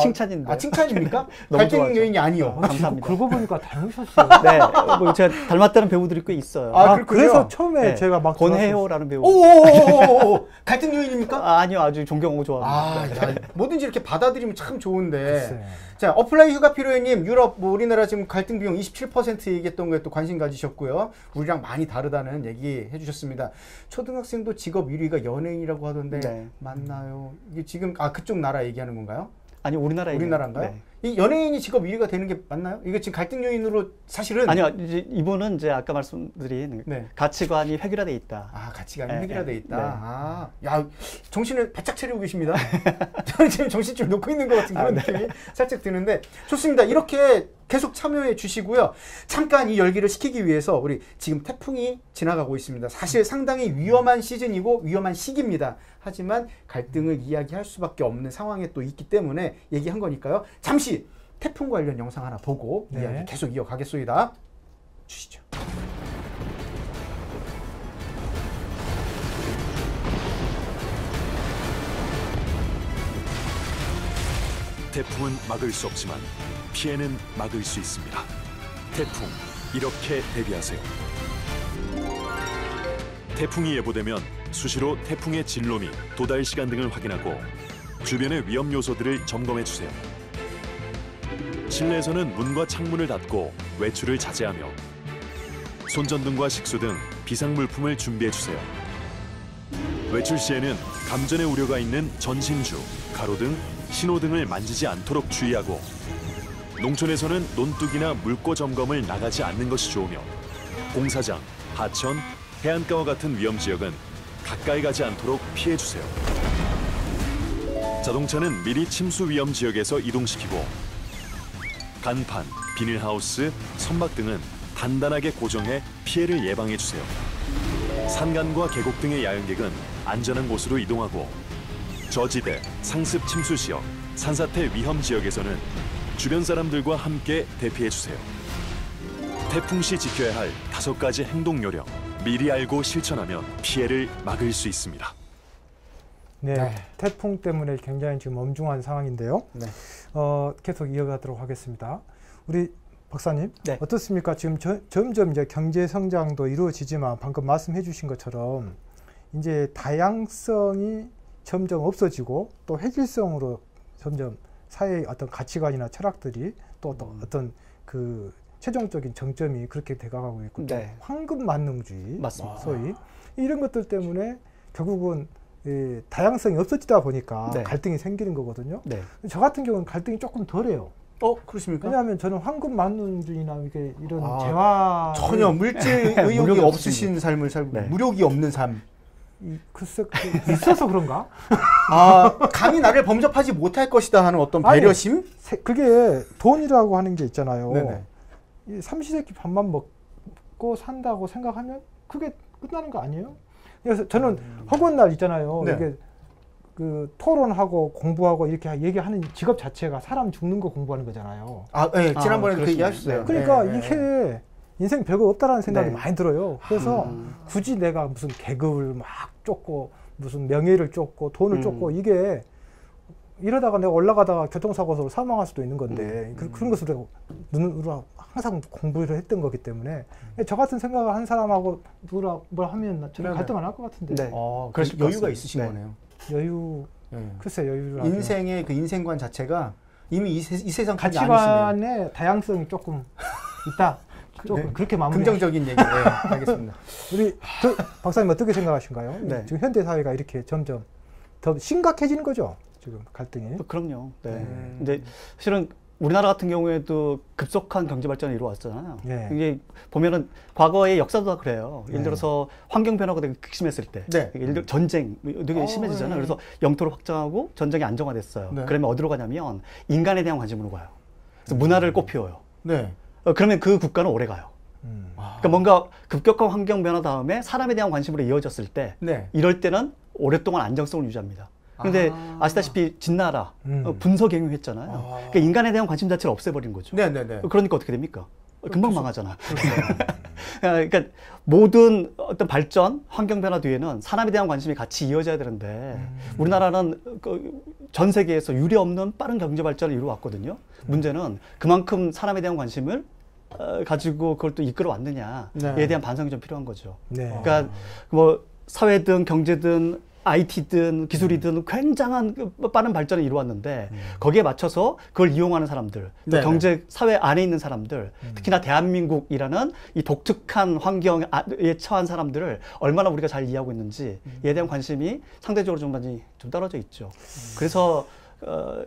칭찬인데. 칭찬입니까? 너무 갈등 좋아하죠. 요인이 아니요. 감사합니다. 그러고 보니까 닮으셨어요. 네, 뭐 제가 닮았다는 배우들이 꽤 있어요. 그래서 처음에 네. 제가 막 권혜호라는 배우. 오오오오오 갈등 요인입니까? 아니요, 아주 존경하고 좋아합니다. 야, 뭐든지 이렇게 받아들이면 참 좋은데. 글쎄. 자, 어플라이 휴가 필요해님, 유럽, 뭐 우리나라 지금 갈등 비용 27% 얘기했던 거에 또 관심 가지셨고요. 우리랑 많이 다르다는 얘기 해주셨습니다. 초등학생도 직업 1위가 연예인이라고 하던데 네. 맞나요? 이게 지금 그쪽 나라 얘기하는 건가요? 아니, 우리나라인가요? 네. 이 연예인이 직업 1위가 되는 게 맞나요? 이게 지금 갈등 요인으로 사실은 아니요, 이분은 이제 아까 말씀드린 네. 가치관이 획일화돼 있다. 가치관이 네, 획일화돼 있다. 네. 야, 정신을 바짝 차리고 계십니다. 저는 지금 정신 좀 놓고 있는 것 같은 그런 느낌이 살짝 드는데 좋습니다. 이렇게 계속 참여해 주시고요. 잠깐 이 열기를 식히기 위해서 우리 지금 태풍이 지나가고 있습니다. 사실 상당히 위험한 시즌이고 위험한 시기입니다. 하지만 갈등을 이야기할 수밖에 없는 상황에 또 있기 때문에 얘기한 거니까요. 잠시 태풍 관련 영상 하나 보고 이야기 계속 이어가겠습니다. 주시죠. 태풍은 막을 수 없지만 피해는 막을 수 있습니다. 태풍, 이렇게 대비하세요. 태풍이 예보되면 수시로 태풍의 진로 및 도달 시간 등을 확인하고 주변의 위험 요소들을 점검해 주세요. 실내에서는 문과 창문을 닫고 외출을 자제하며 손전등과 식수 등 비상물품을 준비해 주세요. 외출 시에는 감전의 우려가 있는 전신주, 가로등, 신호등을 만지지 않도록 주의하고 농촌에서는 논둑이나 물고 점검을 나가지 않는 것이 좋으며 공사장, 하천, 해안가와 같은 위험 지역은 가까이 가지 않도록 피해 주세요. 자동차는 미리 침수 위험 지역에서 이동시키고 간판, 비닐하우스, 선박 등은 단단하게 고정해 피해를 예방해 주세요. 산간과 계곡 등의 야영객은 안전한 곳으로 이동하고 저지대, 상습 침수 지역, 산사태 위험 지역에서는 주변 사람들과 함께 대피해 주세요. 태풍 시 지켜야 할 5가지 행동 요령, 미리 알고 실천하면 피해를 막을 수 있습니다. 네, 태풍 때문에 굉장히 지금 엄중한 상황인데요. 네. 계속 이어가도록 하겠습니다. 우리 박사님, 네. 어떻습니까? 지금 점점 이제 경제 성장도 이루어지지만 방금 말씀해 주신 것처럼 이제 다양성이 점점 없어지고 또 획일성으로 점점 사회의 어떤 가치관이나 철학들이 또 어떤 그 최종적인 정점이 그렇게 돼가고 있고 네. 황금 만능주의, 맞습니다. 소위 이런 것들 때문에 결국은 다양성이 없어지다 보니까 네. 갈등이 생기는 거거든요. 네. 저 같은 경우는 갈등이 조금 덜해요. 그렇습니까? 왜냐하면 저는 황금 만능주의나 이런 재화 전혀 물질 의욕이 무력이 없으신 삶을 살고 네. 무력이 없는 삶. 글쎄 있어서 그런가? 감히 나를 범접하지 못할 것이다 하는 어떤 배려심? 그게 돈이라고 하는 게 있잖아요. 네네. 이 삼시세끼 밥만 먹고 산다고 생각하면 그게 끝나는 거 아니에요? 그래서 저는 허구한 날 있잖아요. 네. 이게 그 토론하고 공부하고 이렇게 얘기하는 직업 자체가 사람 죽는 거 공부하는 거잖아요. 네. 지난번에도 그 얘기하셨어요. 그러니까 네. 이게 인생 별거 없다라는 생각이 네. 많이 들어요. 그래서 굳이 내가 무슨 계급을 막 쫓고 무슨 명예를 쫓고 돈을 쫓고 이게 이러다가 내가 올라가다가 교통사고로 사망할 수도 있는 건데 그런 것을 내가 눈으로 항상 공부를 했던 거기 때문에 저 같은 생각을 한 사람하고 누구라 뭘 하면 저는 갈등 안 할 것 같은데. 네. 그래서 여유가 있으신 네. 거네요. 여유. 글쎄 여유를. 인생의 그 인생관 자체가 이미 이 세상 분이 아니시네요. 가치관의 다양성이 조금 있다. 조금 그렇게 마무리. 긍정적인 얘기. 네, 알겠습니다. 우리 박사님 어떻게 생각하신가요? 네. 지금 현대 사회가 이렇게 점점 더 심각해지는 거죠. 지금 갈등이. 그럼요. 네. 이제 사실은 우리나라 같은 경우에도 급속한 경제 발전이 이루어왔잖아요. 네. 이게 보면은 과거의 역사도 다 그래요. 예를 들어서 환경 변화가 되게 극심했을 때, 네. 예를 들어 전쟁 되게 심해지잖아요. 그래서 영토를 확장하고 전쟁이 안정화됐어요. 네. 그러면 어디로 가냐면 인간에 대한 관심으로 가요. 그래서 문화를 꽃피워요. 네. 그러면 그 국가는 오래 가요. 그러니까 뭔가 급격한 환경 변화 다음에 사람에 대한 관심으로 이어졌을 때, 네. 이럴 때는 오랫동안 안정성을 유지합니다. 그런데 아시다시피 진나라 분서갱유했잖아요. 그러니까 인간에 대한 관심 자체를 없애버린 거죠. 네네네. 그러니까 어떻게 됩니까? 금방 망하잖아. 그러니까 모든 어떤 발전, 환경 변화 뒤에는 사람에 대한 관심이 같이 이어져야 되는데 우리나라는 전 세계에서 유례 없는 빠른 경제 발전을 이루어왔거든요. 문제는 그만큼 사람에 대한 관심을 가지고 그걸 또 이끌어 왔느냐에 네. 대한 반성이 좀 필요한 거죠. 네. 그러니까 뭐 사회든 경제든 IT든 기술이든 굉장한 빠른 발전을 이루었는데 거기에 맞춰서 그걸 이용하는 사람들, 또 경제 사회 안에 있는 사람들, 특히나 대한민국이라는 이 독특한 환경에 처한 사람들을 얼마나 우리가 잘 이해하고 있는지에 대한 관심이 상대적으로 좀 많이 좀 떨어져 있죠. 그래서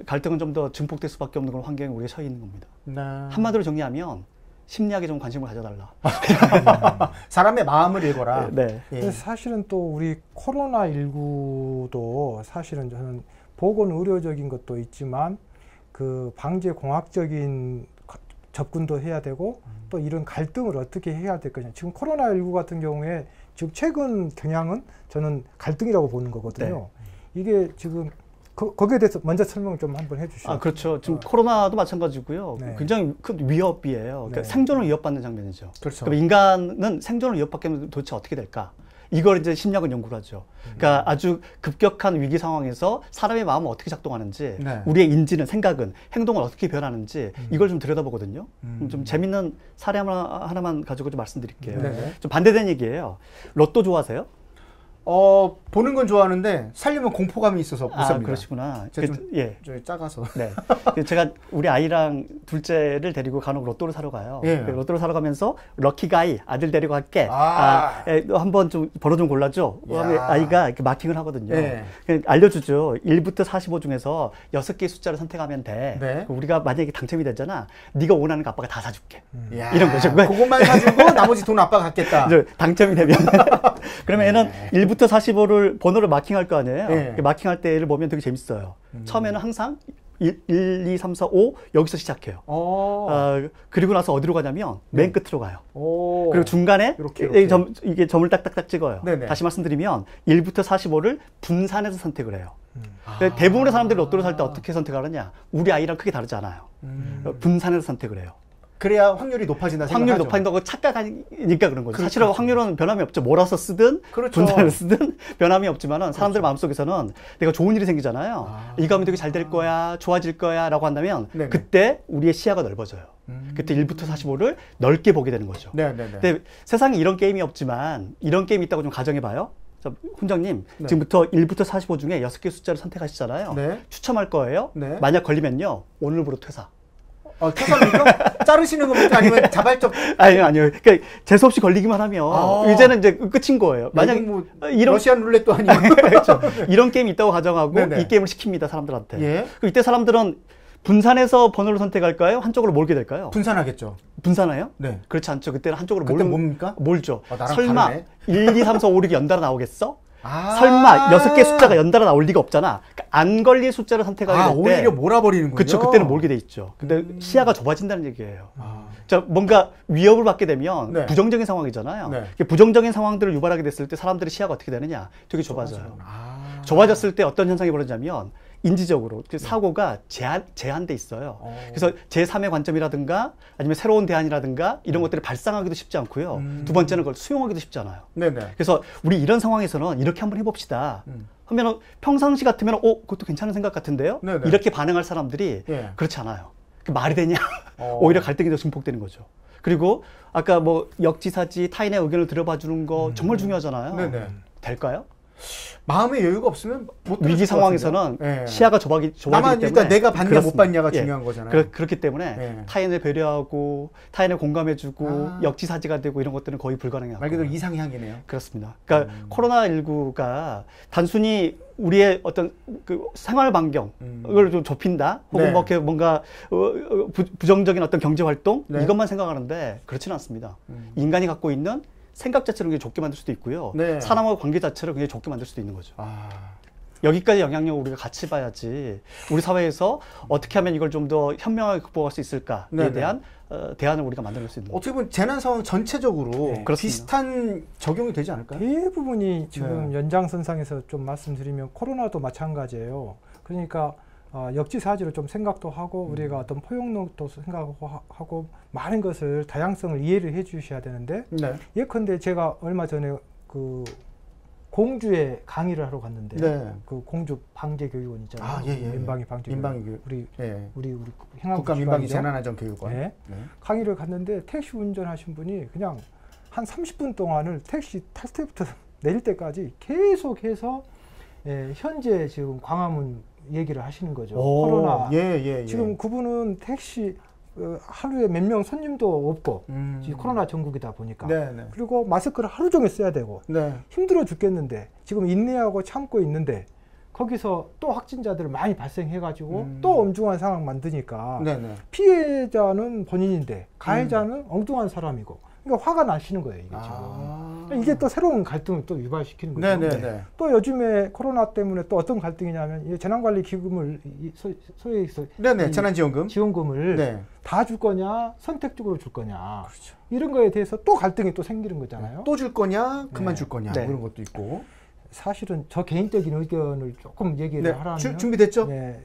갈등은 좀 더 증폭될 수밖에 없는 그런 환경에 우리가 처해 있는 겁니다. 네. 한마디로 정리하면 심리학에 좀 관심을 가져달라. 사람의 마음을 읽어라. 네. 그래서 사실은 또 우리 코로나19도 사실은 저는 보건 의료적인 것도 있지만 그 방제 공학적인 접근도 해야 되고 또 이런 갈등을 어떻게 해야 될 거냐. 지금 코로나19 같은 경우에 지금 최근 경향은 저는 갈등이라고 보는 거거든요. 이게 지금 거기에 대해서 먼저 설명을 좀 한번 해주시죠. 그렇죠. 지금 코로나도 마찬가지고요. 네. 굉장히 큰 위협이에요. 그러니까 생존을 위협받는 장면이죠. 그렇죠. 그러니까 인간은 생존을 위협받게 하면 도대체 어떻게 될까? 이걸 이제 심리학은 연구를 하죠. 그러니까 아주 급격한 위기 상황에서 사람의 마음은 어떻게 작동하는지, 우리의 인지는, 생각은, 행동은 어떻게 변하는지 이걸 좀 들여다보거든요. 좀 재밌는 사례 하나만 가지고 좀 말씀드릴게요. 좀 반대되는 얘기예요. 로또 좋아하세요? 보는 건 좋아하는데 살려면 공포감이 있어서 못 삽니다. 그러시구나. 제가 좀 작아서. 네. 제가 우리 아이랑 둘째를 데리고 간혹 로또를 사러 가요. 로또를 사러 가면서 럭키가이 아들 데리고 갈게. 한번 좀 번호 좀 골라줘. 아이가 이렇게 마킹을 하거든요. 알려주죠. 1부터 45 중에서 6개의 숫자를 선택하면 돼. 우리가 만약에 당첨이 되잖아. 네가 원하는 거 아빠가 다 사줄게. 이런 거죠. 그것만 사주고 나머지 돈 아빠가 갖겠다. 당첨이 되면. 그러면 얘는 1부터 45를 번호를 마킹할 거 아니에요. 마킹할 때 얘를 보면 되게 재밌어요. 처음에는 항상 1, 2, 3, 4, 5 여기서 시작해요. 그리고 나서 어디로 가냐면 맨 끝으로 가요. 그리고 중간에 이렇게. 이게 점을 딱딱딱 찍어요. 다시 말씀드리면 1부터 45를 분산해서 선택을 해요. 대부분의 사람들이 로또를 살 때 어떻게 선택하느냐? 우리 아이랑 크게 다르지 않아요. 분산해서 선택을 해요. 그래야 확률이 높아진다 생각하죠. 확률이 높아진다고 착각하니까 그런 거죠. 사실은 확률은 변함이 없죠. 몰아서 쓰든 분산을 쓰든 변함이 없지만은 사람들 마음속에서는 내가 좋은 일이 생기잖아요. 이거 하면 되게 잘 될 거야, 좋아질 거야 라고 한다면 그때 우리의 시야가 넓어져요. 그때 1부터 45를 넓게 보게 되는 거죠. 근데 세상에 이런 게임이 없지만 이런 게임이 있다고 좀 가정해봐요. 훈장님, 지금부터 1부터 45 중에 6개 숫자를 선택하시잖아요. 추첨할 거예요. 만약 걸리면요, 오늘부로 퇴사. 퇴사입니까? 자르시는 겁니까? 아니면 자발적? 아니요. 그러니까 재수없이 걸리기만 하면 이제는 이제 끝인 거예요. 만약 이런 러시안 룰렛도 아니고 그렇죠. 이런 게임이 있다고 가정하고 이 게임을 시킵니다 사람들한테. 그럼 이때 사람들은 분산해서 번호를 선택할까요? 한쪽으로 몰게 될까요? 분산하겠죠. 분산해요? 그렇지 않죠. 그때는 한쪽으로 뭡니까? 몰죠. 설마 다르네. 1, 2, 3, 4, 5, 6이 연달아 나오겠어? 설마 6개 숫자가 연달아 나올 리가 없잖아. 그러니까 안 걸릴 숫자를 선택하게 될 때 오히려 몰아버리는군요. 그렇죠. 그때는 몰게 돼 있죠. 근데 시야가 좁아진다는 얘기예요. 뭔가 위협을 받게 되면 부정적인 상황이잖아요. 부정적인 상황들을 유발하게 됐을 때 사람들의 시야가 어떻게 되느냐? 되게 좁아져요. 좁아졌을 때 어떤 현상이 벌어지냐면 인지적으로 사고가 제한돼 있어요. 그래서 제3의 관점이라든가 아니면 새로운 대안이라든가 이런 것들을 발상하기도 쉽지 않고요. 두 번째는 그걸 수용하기도 쉽지 않아요. 네네. 그래서 우리 이런 상황에서는 이렇게 한번 해봅시다. 하면은 평상시 같으면 그것도 괜찮은 생각 같은데요. 네네. 이렇게 반응할 사람들이 예. 그렇지 않아요. 말이 되냐? 오히려 갈등이 더 증폭되는 거죠. 그리고 아까 뭐 역지사지 타인의 의견을 들어봐 주는 거 정말 중요하잖아요. 네네. 될까요? 마음의 여유가 없으면 못 위기 상황에서는 예. 시야가 좁아지기 나만 때문에 일단 내가 봤냐 그렇습니다. 못 봤냐가 예. 중요한 거잖아요. 그렇기 때문에 예. 타인을 배려하고 타인을 공감해주고 역지사지가 되고 이런 것들은 거의 불가능해요. 말 그대로 이상향이네요. 그렇습니다. 그러니까 코로나19가 단순히 우리의 어떤 그 생활 반경을 좀 좁힌다, 혹은 네. 뭐 이렇게 뭔가 부정적인 어떤 경제 활동 네. 이것만 생각하는데 그렇지는 않습니다. 인간이 갖고 있는 생각 자체를 굉장히 좁게 만들 수도 있고요. 네. 사람과의 관계 자체를 굉장히 좁게 만들 수도 있는 거죠. 아. 여기까지 영향력을 우리가 같이 봐야지 우리 사회에서 어떻게 하면 이걸 좀 더 현명하게 극복할 수 있을까에 네네. 대한 대안을 우리가 만들어낼 수 있는 거죠. 어떻게 보면 재난 상황 전체적으로 그렇습니다. 비슷한 적용이 되지 않을까요? 대부분이 지금 네. 연장선상에서 좀 말씀드리면 코로나도 마찬가지예요. 그러니까 역지사지로 좀 생각도 하고 우리가 어떤 포용력도 생각하고 많은 것을 다양성을 이해를 해 주셔야 되는데 네. 예컨대 제가 얼마 전에 그 공주에 강의를 하러 갔는데 네. 그 공주 방재 교육원 있잖아요. 민방위 방재 민방위 교육. 교육. 우리 국가 민방위 기관이죠. 재난안전교육원. 네. 네. 강의를 갔는데 택시 운전하신 분이 그냥 한 30분 동안을 택시 탈 때부터 내릴 때까지 계속해서 현재 지금 광화문 얘기를 하시는 거죠. 코로나. 지금 그분은 택시 하루에 몇 명 손님도 없고 코로나 전국이다 보니까 네네. 그리고 마스크를 하루 종일 써야 되고 네. 힘들어 죽겠는데 지금 인내하고 참고 있는데 거기서 또 확진자들 많이 발생해 가지고 또 엄중한 상황 만드니까 네네. 피해자는 본인인데 가해자는 엉뚱한 사람이고 그러니까 화가 나시는 거예요, 이게 지금. 이게 또 새로운 갈등을 또 유발시키는 거죠. 네네네. 또 요즘에 코로나 때문에 또 어떤 갈등이냐면 이 재난관리기금을 소위 네네. 재난지원금. 지원금을 네. 다 줄 거냐 선택적으로 줄 거냐 그렇죠. 이런 거에 대해서 또 갈등이 또 생기는 거잖아요. 또 줄 거냐, 그만 네. 줄 거냐 네. 이런 것도 있고. 사실은 저 개인적인 의견을 조금 얘기를 네. 하라면 준비됐죠? 네.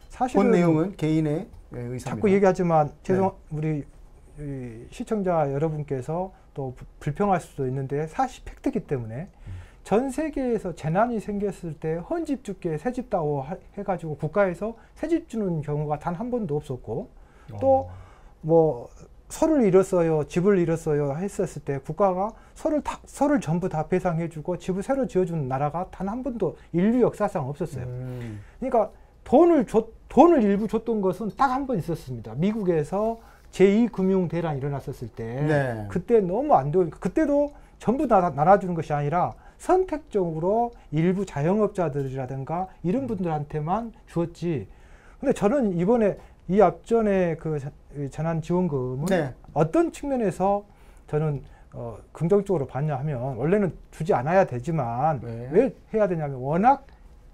사실은 본 내용은 개인의 의사입니다. 자꾸 얘기하지만 우리 시청자 여러분께서 또 불평할 수도 있는데 사실 팩트이기 때문에 전 세계에서 재난이 생겼을 때 헌집 줄게 새집 다오 해가지고 국가에서 새집 주는 경우가 단 한 번도 없었고 또 뭐 소를 잃었어요, 집을 잃었어요 했었을 때 국가가 소를 전부 다 배상해주고 집을 새로 지어주는 나라가 단 한 번도 인류 역사상 없었어요. 그러니까 돈을 일부 줬던 것은 딱 한 번 있었습니다. 미국에서 제2금융대란이 일어났었을 때 네. 그때 너무 안 되고 그때도 전부 다 나눠주는 것이 아니라 선택적으로 일부 자영업자들이라든가 이런 분들한테만 주었지. 근데 저는 이번에 이 앞전에 그 재난지원금은 네. 어떤 측면에서 저는 긍정적으로 봤냐 하면 원래는 주지 않아야 되지만 네. 왜 해야 되냐면 워낙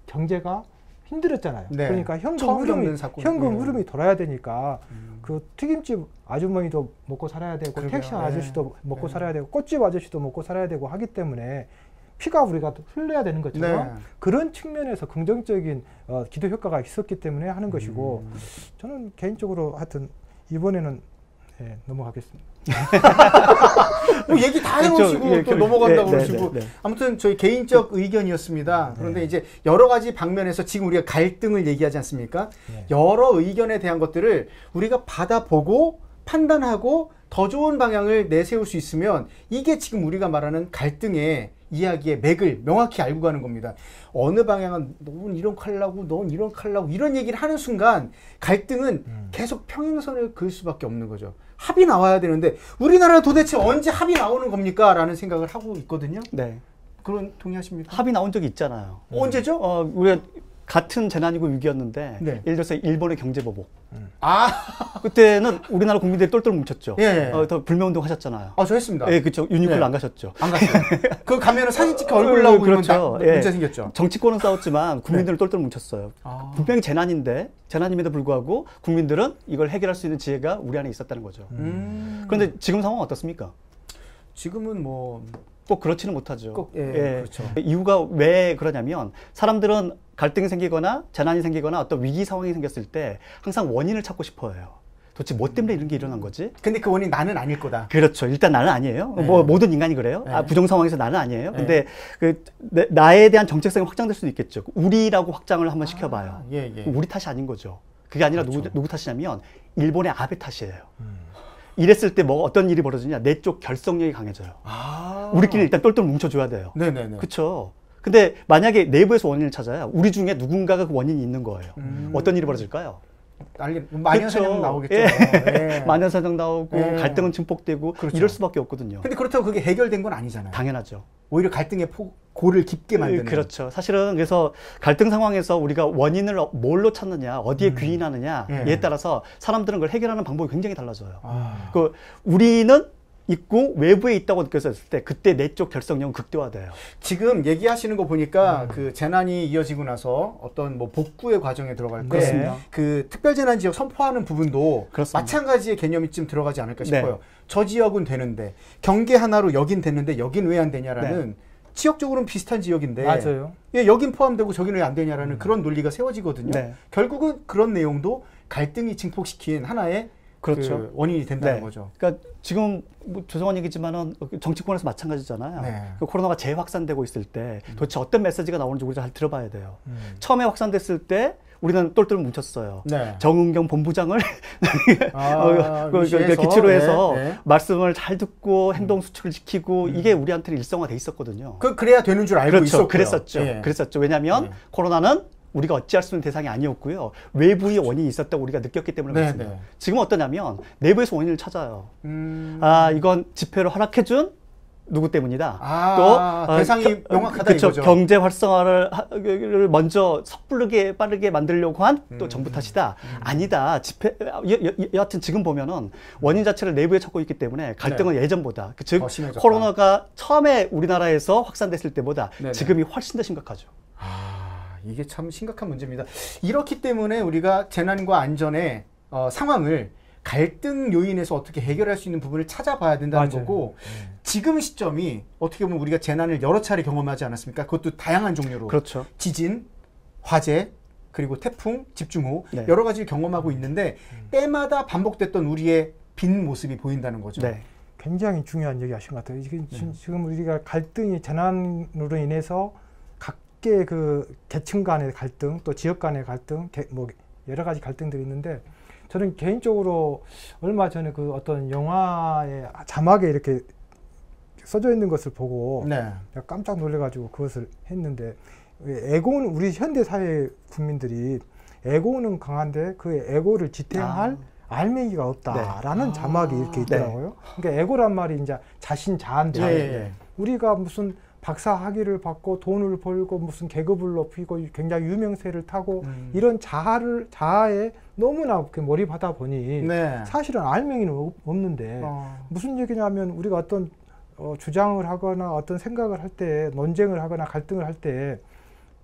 경제가 힘들었잖아요. 네. 그러니까 처음 겪는 사건. 현금 흐름이 돌아야 되니까 그 튀김집 아주머니도 먹고 살아야 되고 그러게요. 택시 아저씨도 먹고 살아야 되고 꽃집 아저씨도 먹고 살아야 되고 하기 때문에 피가 우리가 흘러야 되는 것처럼 그런 측면에서 긍정적인 기도 효과가 있었기 때문에 하는 것이고 저는 개인적으로 하여튼 이번에는 넘어가겠습니다. 뭐 얘기 다 해놓으시고 또 넘어간다고 그러시고 아무튼 저희 개인적 의견이었습니다. 그런데 이제 여러 가지 방면에서 지금 우리가 갈등을 얘기하지 않습니까? 여러 의견에 대한 것들을 우리가 받아보고 판단하고 더 좋은 방향을 내세울 수 있으면 이게 지금 우리가 말하는 갈등의 이야기의 맥을 명확히 알고 가는 겁니다. 어느 방향은 넌 이런 칼라고 넌 이런 칼라고 이런 얘기를 하는 순간 갈등은 계속 평행선을 그을 수밖에 없는 거죠. 합이 나와야 되는데 우리나라는 도대체 언제 합이 나오는 겁니까? 라는 생각을 하고 있거든요. 네. 그런 동의하십니까? 합이 나온 적이 있잖아요. 언제죠? 우리가 같은 재난이고 위기였는데 네. 예를 들어서 일본의 경제보복. 아, 그때는 우리나라 국민들이 똘똘 뭉쳤죠. 예. 더 불매운동 하셨잖아요. 아, 저 했습니다. 예, 그렇죠. 유니클로 네. 안 가셨죠. 안 갔어요. 그거 가면은 사진 찍혀 얼굴 나오고 그렇죠. 그러면 문제 생겼죠. 정치권은 싸웠지만 국민들은 똘똘 뭉쳤어요. 분명히 재난임에도 불구하고 국민들은 이걸 해결할 수 있는 지혜가 우리 안에 있었다는 거죠. 그런데 지금 상황은 어떻습니까? 지금은 뭐 꼭 그렇지는 못하죠. 꼭, 그렇죠. 이유가 왜 그러냐면 사람들은 갈등이 생기거나 재난이 생기거나 어떤 위기 상황이 생겼을 때 항상 원인을 찾고 싶어 해요. 도대체 뭐 때문에 이런 게 일어난 거지? 근데 그 원인 나는 아닐 거다. 그렇죠. 일단 나는 아니에요. 네. 뭐 모든 인간이 그래요. 네. 부정 상황에서 나는 아니에요. 네. 근데 나에 대한 정체성이 확장될 수도 있겠죠. 우리라고 확장을 한번 시켜봐요. 우리 탓이 아닌 거죠. 그게 아니라 그렇죠. 누구 탓이냐면 일본의 아베 탓이에요. 이랬을 때 뭐 어떤 일이 벌어지냐? 내 쪽 결속력이 강해져요. 우리끼리 일단 똘똘 뭉쳐줘야 돼요. 네네네. 그렇죠. 근데 만약에 내부에서 원인을 찾아야 우리 중에 누군가가 그 원인이 있는 거예요. 어떤 일이 벌어질까요? 만연사냥 나오겠죠. 만연사냥 나오고 갈등은 증폭되고 그렇죠. 이럴 수밖에 없거든요. 근데 그렇다고 그게 해결된 건 아니잖아요. 당연하죠. 오히려 갈등의 고를 깊게 만드는. 그렇죠. 사실은 그래서 갈등 상황에서 우리가 원인을 뭘로 찾느냐, 어디에 귀인하느냐에 따라서 사람들은 그걸 해결하는 방법이 굉장히 달라져요. 우리는 있고 외부에 있다고 느꼈을 때 그때 내 쪽 결속력은 극대화돼요. 지금 얘기하시는 거 보니까 그 재난이 이어지고 나서 어떤 뭐 복구의 과정에 들어갈 때 그 특별재난지역 선포하는 부분도 그렇습니다. 마찬가지의 개념이 좀 들어가지 않을까 싶어요. 저 지역은 되는데 경계 하나로 여긴 됐는데 여긴 왜 안 되냐라는 지역적으로는 비슷한 지역인데 맞아요. 여긴 포함되고 저긴 왜 안 되냐라는 그런 논리가 세워지거든요. 결국은 그런 내용도 갈등이 증폭시킨 하나의 그렇죠. 그 원인이 된다는 거죠. 그러니까 지금 뭐 죄송한 얘기지만은 정치권에서 마찬가지잖아요. 그 코로나가 재확산되고 있을 때 도대체 어떤 메시지가 나오는지 우리가 잘 들어봐야 돼요. 처음에 확산됐을 때 우리는 똘똘 뭉쳤어요. 정은경 본부장을 기치로 해서 말씀을 잘 듣고 행동 수칙을 지키고 이게 우리한테는 일상화돼 있었거든요. 그래야 되는 줄 알고 있었고요. 그랬었죠. 왜냐하면 코로나는 우리가 어찌할 수 있는 대상이 아니었고요. 외부의 원인이 있었다고 우리가 느꼈기 때문에 그렇습니다. 지금 어떠냐면 내부에서 원인을 찾아요. 이건 집회를 허락해준 누구 때문이다. 또 대상이 명확하다 그렇죠. 이거죠. 경제 활성화를 먼저 섣부르게 빠르게 만들려고 한 또 정부 탓이다. 아니다. 집회 여하튼 지금 보면은 원인 자체를 내부에 찾고 있기 때문에 갈등은 예전보다 즉 코로나가 처음에 우리나라에서 확산됐을 때보다 지금이 훨씬 더 심각하죠. 이게 참 심각한 문제입니다. 이렇기 때문에 우리가 재난과 안전의 상황을 갈등 요인에서 어떻게 해결할 수 있는 부분을 찾아봐야 된다는 거고 지금 시점이 어떻게 보면 우리가 재난을 여러 차례 경험하지 않았습니까? 그것도 다양한 종류로 그렇죠. 지진, 화재, 그리고 태풍, 집중호우 여러 가지를 경험하고 있는데 때마다 반복됐던 우리의 빈 모습이 보인다는 거죠. 굉장히 중요한 얘기 하신 것 같아요. 지금 우리가 갈등이 재난으로 인해서 그 계층 간의 갈등, 또 지역 간의 갈등, 뭐 여러 가지 갈등들이 있는데 저는 개인적으로 얼마 전에 그 어떤 영화의 자막에 이렇게 써져 있는 것을 보고 깜짝 놀래가지고 그것을 했는데 에고는 우리 현대 사회 국민들이 에고는 강한데 그 에고를 지탱할 알맹이가 없다라는 자막이 이렇게 있더라고요. 그러니까 에고란 말이 이제 자신 자한데 우리가 무슨 박사 학위를 받고 돈을 벌고 무슨 계급을 높이고 굉장히 유명세를 타고 이런 자아에 너무나 몰입하다 보니 사실은 알맹이는 없는데 무슨 얘기냐면 우리가 어떤 주장을 하거나 어떤 생각을 할 때 논쟁을 하거나 갈등을 할 때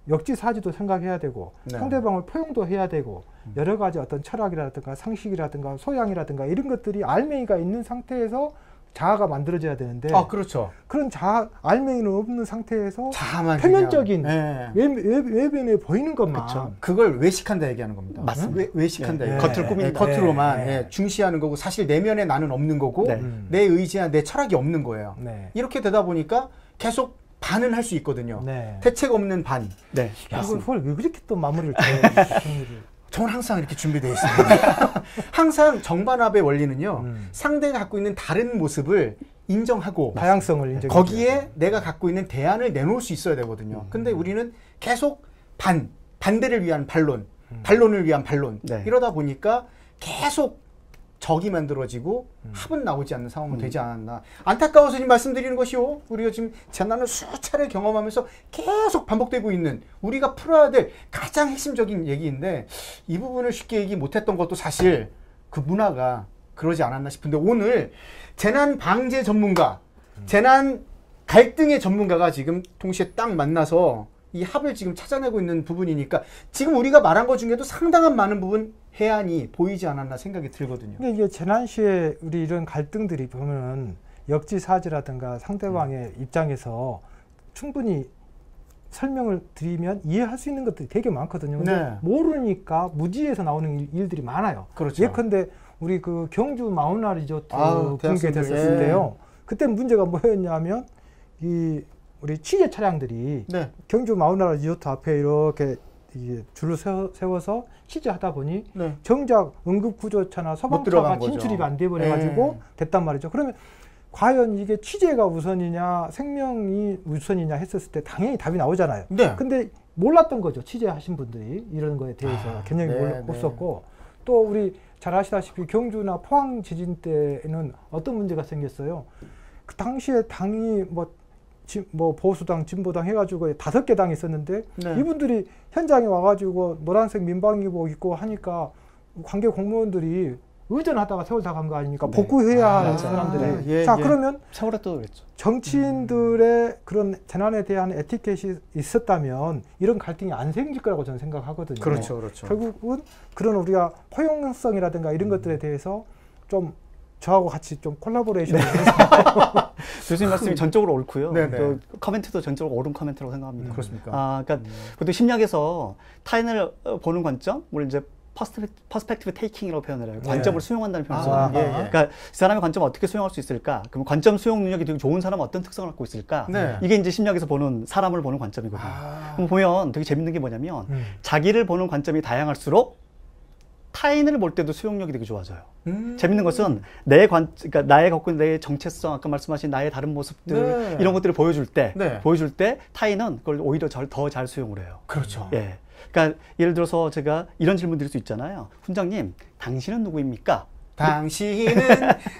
역지사지도 생각해야 되고 상대방을 포용도 해야 되고 여러 가지 어떤 철학이라든가 상식이라든가 소양이라든가 이런 것들이 알맹이가 있는 상태에서 자아가 만들어져야 되는데 그렇죠. 그런 알맹이는 없는 상태에서 자아만 표면적인 외변에 보이는 것만 그걸 외식한다 얘기하는 겁니다. 맞습니다. 외식한다. 겉을 꾸민다. 겉으로만 중시하는 거고 사실 내면에 나는 없는 거고 내 의지나 내 철학이 없는 거예요. 이렇게 되다 보니까 계속 반은 할 수 있거든요. 대책 없는 반. 그걸 왜 그렇게 또 마무리를 저는 항상 이렇게 준비되어 있습니다. 항상 정반합의 원리는요. 상대가 갖고 있는 다른 모습을 인정하고 다양성을 인정해 거기에 내가 갖고 있는 대안을 내놓을 수 있어야 되거든요. 근데 우리는 계속 반대를 위한 반론, 반론을 위한 반론 이러다 보니까 계속 적이 만들어지고 합은 나오지 않는 상황은 되지 않았나. 안타까워서 지금 말씀드리는 것이요. 우리가 지금 재난을 수차례 경험하면서 계속 반복되고 있는 우리가 풀어야 될 가장 핵심적인 얘기인데 이 부분을 쉽게 얘기 못했던 것도 사실 그 문화가 그러지 않았나 싶은데 오늘 재난 방제 전문가, 재난 갈등의 전문가가 지금 동시에 딱 만나서 이 합을 지금 찾아내고 있는 부분이니까 지금 우리가 말한 것 중에도 상당한 많은 부분 해안이 보이지 않았나 생각이 들거든요. 근데 이게 재난 시에 우리 이런 갈등들이 보면은 역지사지라든가 상대방의 입장에서 충분히 설명을 드리면 이해할 수 있는 것들이 되게 많거든요. 근데 네. 모르니까 무지에서 나오는 일들이 많아요. 그렇죠. 예컨대 우리 그 경주 마운나 리조트 아, 붕괴됐었을 예. 때요. 그때 문제가 뭐였냐면 이 우리 취재 차량들이 네. 경주 마운나 리조트 앞에 이렇게 줄을 세워서 취재하다 보니 네. 정작 응급구조차나 소방차가 진출이 안 돼버려가지고 됐단 말이죠. 그러면 과연 이게 취재가 우선이냐 생명이 우선이냐 했었을 때 당연히 답이 나오잖아요. 네. 근데 몰랐던 거죠. 취재하신 분들이 이런 거에 대해서 개념이 없었고 또 우리 잘 아시다시피 경주나 포항 지진 때는 어떤 문제가 생겼어요. 그 당시에 당이 뭐 보수당, 진보당 해가지고 5개 당이 있었는데 네. 이분들이 현장에 와가지고 노란색 민방위복 입고 하니까 관계 공무원들이 의전하다가 세월 다 간 거 아닙니까? 네. 복구해야 하는 사람들이. 예, 자, 예. 그러면 세월에 또 그랬죠. 정치인들의 그런 재난에 대한 에티켓이 있었다면 이런 갈등이 안 생길 거라고 저는 생각하거든요. 그렇죠, 그렇죠. 결국은 그런 우리가 포용성이라든가 이런 것들에 대해서 좀 저하고 같이 좀 콜라보레이션을 해서 교수님 말씀이 전적으로 옳고요. 네네. 또 코멘트도 전적으로 옳은 코멘트라고 생각합니다. 그렇습니까? 그러니까 보통 심리학에서 타인을 보는 관점, 우리 이제 퍼스펙티브 테이킹이라고 표현을 해요. 관점을 수용한다는 표현을 써요. 그러니까 이 사람의 관점을 어떻게 수용할 수 있을까? 그럼 관점 수용 능력이 되게 좋은 사람은 어떤 특성을 갖고 있을까? 네. 이게 이제 심리학에서 보는 사람을 보는 관점이거든요. 그럼 보면 되게 재밌는 게 뭐냐면 자기를 보는 관점이 다양할수록 타인을 볼 때도 수용력이 되게 좋아져요. 재밌는 것은 그러니까 나의 갖고 있는 내 정체성, 아까 말씀하신 나의 다른 모습들 이런 것들을 보여줄 때 타인은 그걸 오히려 더 잘 수용을 해요. 그렇죠. 예. 그러니까 예를 들어서 제가 이런 질문 드릴 수 있잖아요. 훈장님, 당신은 누구입니까? 당신은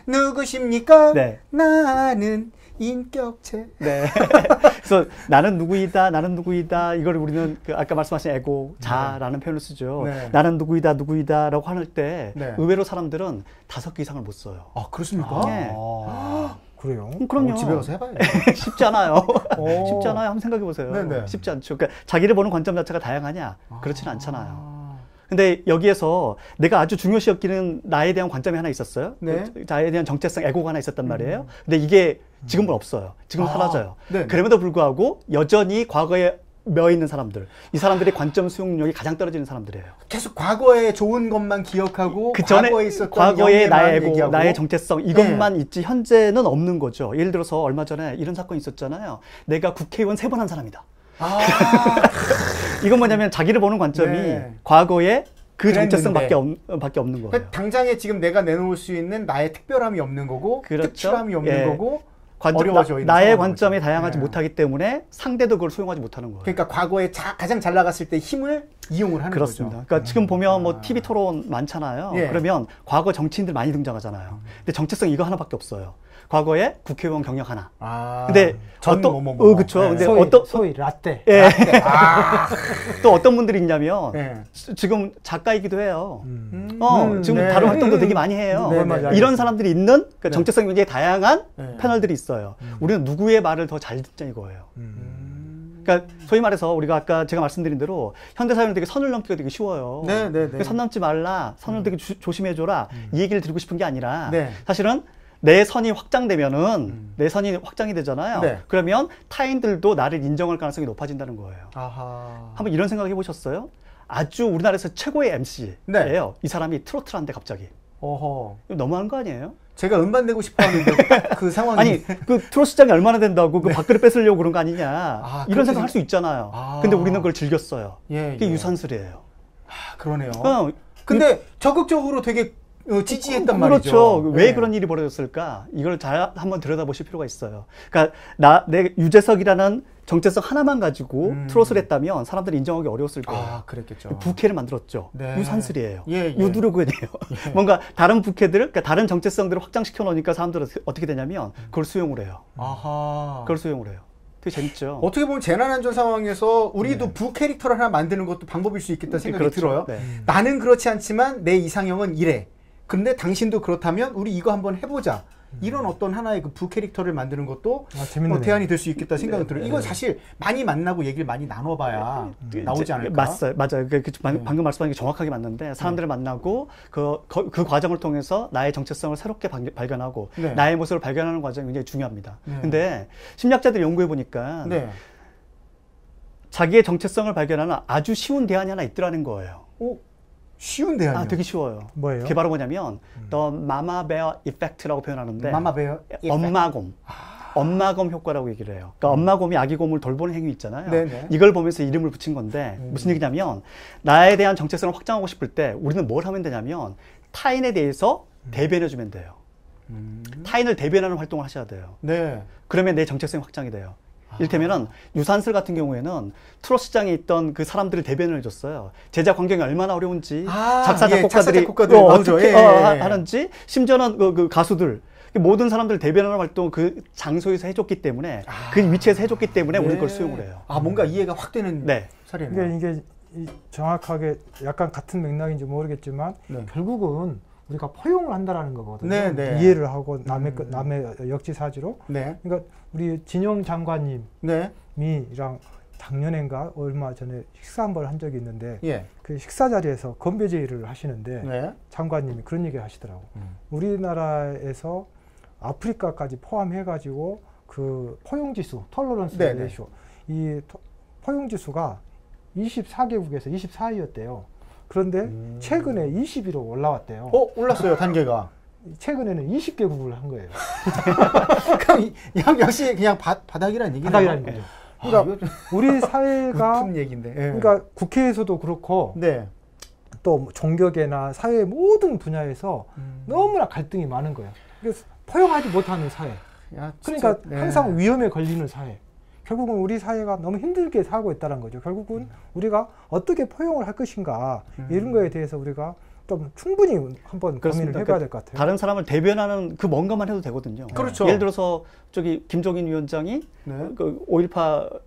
누구십니까? 네. 나는 인격체. 네. 그래서 나는 누구이다. 이걸 우리는 아까 말씀하신 에고, 자라는 표현을 쓰죠. 네. 나는 누구이다라고 할 때 네. 의외로 사람들은 5개 이상을 못 써요. 아, 그렇습니까? 네. 그래요? 그럼요. 집에 가서 해봐야죠. 쉽지 않아요. 쉽지 않아요. 한번 생각해 보세요. 네네. 쉽지 않죠. 그러니까 자기를 보는 관점 자체가 다양하냐? 그렇지는 않잖아요. 근데 여기에서 내가 아주 중요시 여기는 나에 대한 관점이 하나 있었어요. 네. 나에 대한 정체성, 에고가 하나 있었단 말이에요. 근데 이게 지금은 없어요. 지금은 사라져요. 네. 그럼에도 불구하고 여전히 과거에 며 있는 사람들, 이 사람들의 관점 수용력이 가장 떨어지는 사람들이에요. 계속 과거의 좋은 것만 기억하고 그 전에 과거에 있었던 과거의 나의 에고, 얘기하고. 나의 정체성 이것만 있지 현재는 없는 거죠. 예를 들어서 얼마 전에 이런 사건이 있었잖아요. 내가 국회의원 3번 한 사람이다. 이건 뭐냐면 자기를 보는 관점이 과거에 그 정체성밖에 없는 거예요. 그러니까 당장에 지금 내가 내놓을 수 있는 나의 특별함이 없는 거고 그렇죠? 특출함이 없는 거고 어려워져 있는 나의 관점이 거죠. 다양하지 못하기 때문에 상대도 그걸 수용하지 못하는 거예요. 그러니까 과거에 가장 잘 나갔을 때 힘을 이용을 하는 그렇습니다. 거죠. 그러니까 지금 보면 뭐 TV 토론 많잖아요. 그러면 과거 정치인들 많이 등장하잖아요. 근데 정체성 이거 하나밖에 없어요. 과거에 국회의원 경력 하나. 근데 그렇죠. 근데 소위 라떼. 또 어떤 분들이 있냐면 지금 작가이기도 해요. 지금 다른 활동도 되게 많이 해요. 이런 사람들이 있는 그러니까 정체성이 굉장히 다양한 패널들이 있어요. 우리는 누구의 말을 더 잘 듣자 이거예요. 그러니까 소위 말해서 우리가 아까 제가 말씀드린 대로 현대사회는 되게 선을 넘기가 되게 쉬워요. 선 넘지 말라, 선을 되게 조심해줘라 이 얘기를 드리고 싶은 게 아니라 사실은 내 선이 확장되면은 내 선이 확장이 되잖아요. 그러면 타인들도 나를 인정할 가능성이 높아진다는 거예요. 한번 이런 생각 해보셨어요? 아주 우리나라에서 최고의 MC예요. 이 사람이 트로트를 한대 갑자기. 너무한 거 아니에요? 제가 음반 내고 싶어 하는데 그 상황이 아니 그 트로트 시장이 얼마나 된다고 그 밥그릇 뺏으려고 그런 거 아니냐 이런 생각 할 수 있잖아요. 근데 우리는 그걸 즐겼어요. 그게 유산슬이에요. 그러네요. 근데 적극적으로 되게 지지했단 말이죠. 그렇죠. 왜 그런 일이 벌어졌을까? 이걸 잘 한번 들여다보실 필요가 있어요. 그러니까 내 유재석이라는 정체성 하나만 가지고 트롯을 했다면 사람들이 인정하기 어려웠을 거예요. 그랬겠죠. 부캐를 만들었죠. 유산슬이에요. 예. 유두르그예요. 뭔가 다른 부캐들을, 그러니까 다른 정체성들을 확장시켜 놓으니까 사람들은 어떻게 되냐면 그걸 수용을 해요. 그걸 수용을 해요. 되게 재밌죠. 어떻게 보면 재난안전 상황에서 우리도 부캐릭터를 하나 만드는 것도 방법일 수 있겠다는 생각이 들어요. 나는 그렇지 않지만 내 이상형은 이래. 근데 당신도 그렇다면 우리 이거 한번 해보자. 이런 어떤 하나의 그 부캐릭터를 만드는 것도 재밌는 대안이 될 수 있겠다 생각이 들어요. 이건 사실 많이 만나고 얘기를 많이 나눠봐야 나오지 않을까? 맞아요. 방금 말씀하신 게 정확하게 맞는데 사람들을 만나고 그 과정을 통해서 나의 정체성을 새롭게 발견하고 나의 모습을 발견하는 과정이 굉장히 중요합니다. 근데 심리학자들이 연구해 보니까 자기의 정체성을 발견하는 아주 쉬운 대안이 하나 있더라는 거예요. 쉬운 대안이요? 되게 쉬워요. 뭐예요? 그게 바로 뭐냐면 The Mama Bear Effect라고 표현하는데 Mama Bear 엄마곰. 엄마곰 효과라고 얘기를 해요. 그러니까 엄마곰이 아기곰을 돌보는 행위 있잖아요. 네네. 이걸 보면서 이름을 붙인 건데 무슨 얘기냐면 나에 대한 정체성을 확장하고 싶을 때 우리는 뭘 하면 되냐면 타인에 대해서 대변해주면 돼요. 타인을 대변하는 활동을 하셔야 돼요. 네. 그러면 내 정체성이 확장이 돼요. 이를테면은 유산슬 같은 경우에는 트롯 시장에 있던 그 사람들을 대변을 해줬어요. 제작 환경이 얼마나 어려운지, 작사 작곡가들이 어떻게 하는지, 심지어는 그 가수들 모든 사람들 대변하는 활동 그 장소에서 해줬기 때문에 그 위치에서 해줬기 때문에 우리는 그걸 수용을 해요. 뭔가 이해가 확 되는 사례네요. 이게 정확하게 약간 같은 맥락인지 모르겠지만 결국은 우리가 포용을 한다라는 거거든요. 이해를 하고 남의 역지사지로. 그러니까 우리 진영 장관님이랑 작년인가 얼마 전에 식사 한 번 한 적이 있는데 그 식사 자리에서 건배 제의를 하시는데 장관님이 그런 얘기를 하시더라고. 우리나라에서 아프리카까지 포함해가지고 그 포용지수, 톨러런스 레이쇼, 이 포용지수가 24개국에서 24위였대요. 그런데 최근에 20위로 올라왔대요. 올랐어요, 단계가. 최근에는 20개국을 한 거예요. 그럼 역시 그냥 바닥이라는 얘기네요. 바닥이라는 거죠. 그러니까 우리 사회가 그러니까 국회에서도 그렇고 또 종교계나 사회 모든 분야에서 너무나 갈등이 많은 거예요. 그래서 포용하지 못하는 사회. 그러니까 항상 위험에 걸리는 사회. 결국은 우리 사회가 너무 힘들게 살고 있다는 거죠. 결국은 우리가 어떻게 포용을 할 것인가 이런 거에 대해서 우리가 좀 충분히 한번 고민을 해봐야 될 것 같아요. 다른 사람을 대변하는 그 뭔가만 해도 되거든요. 그렇죠. 예를 들어서 저기 김종인 위원장이 그 5.18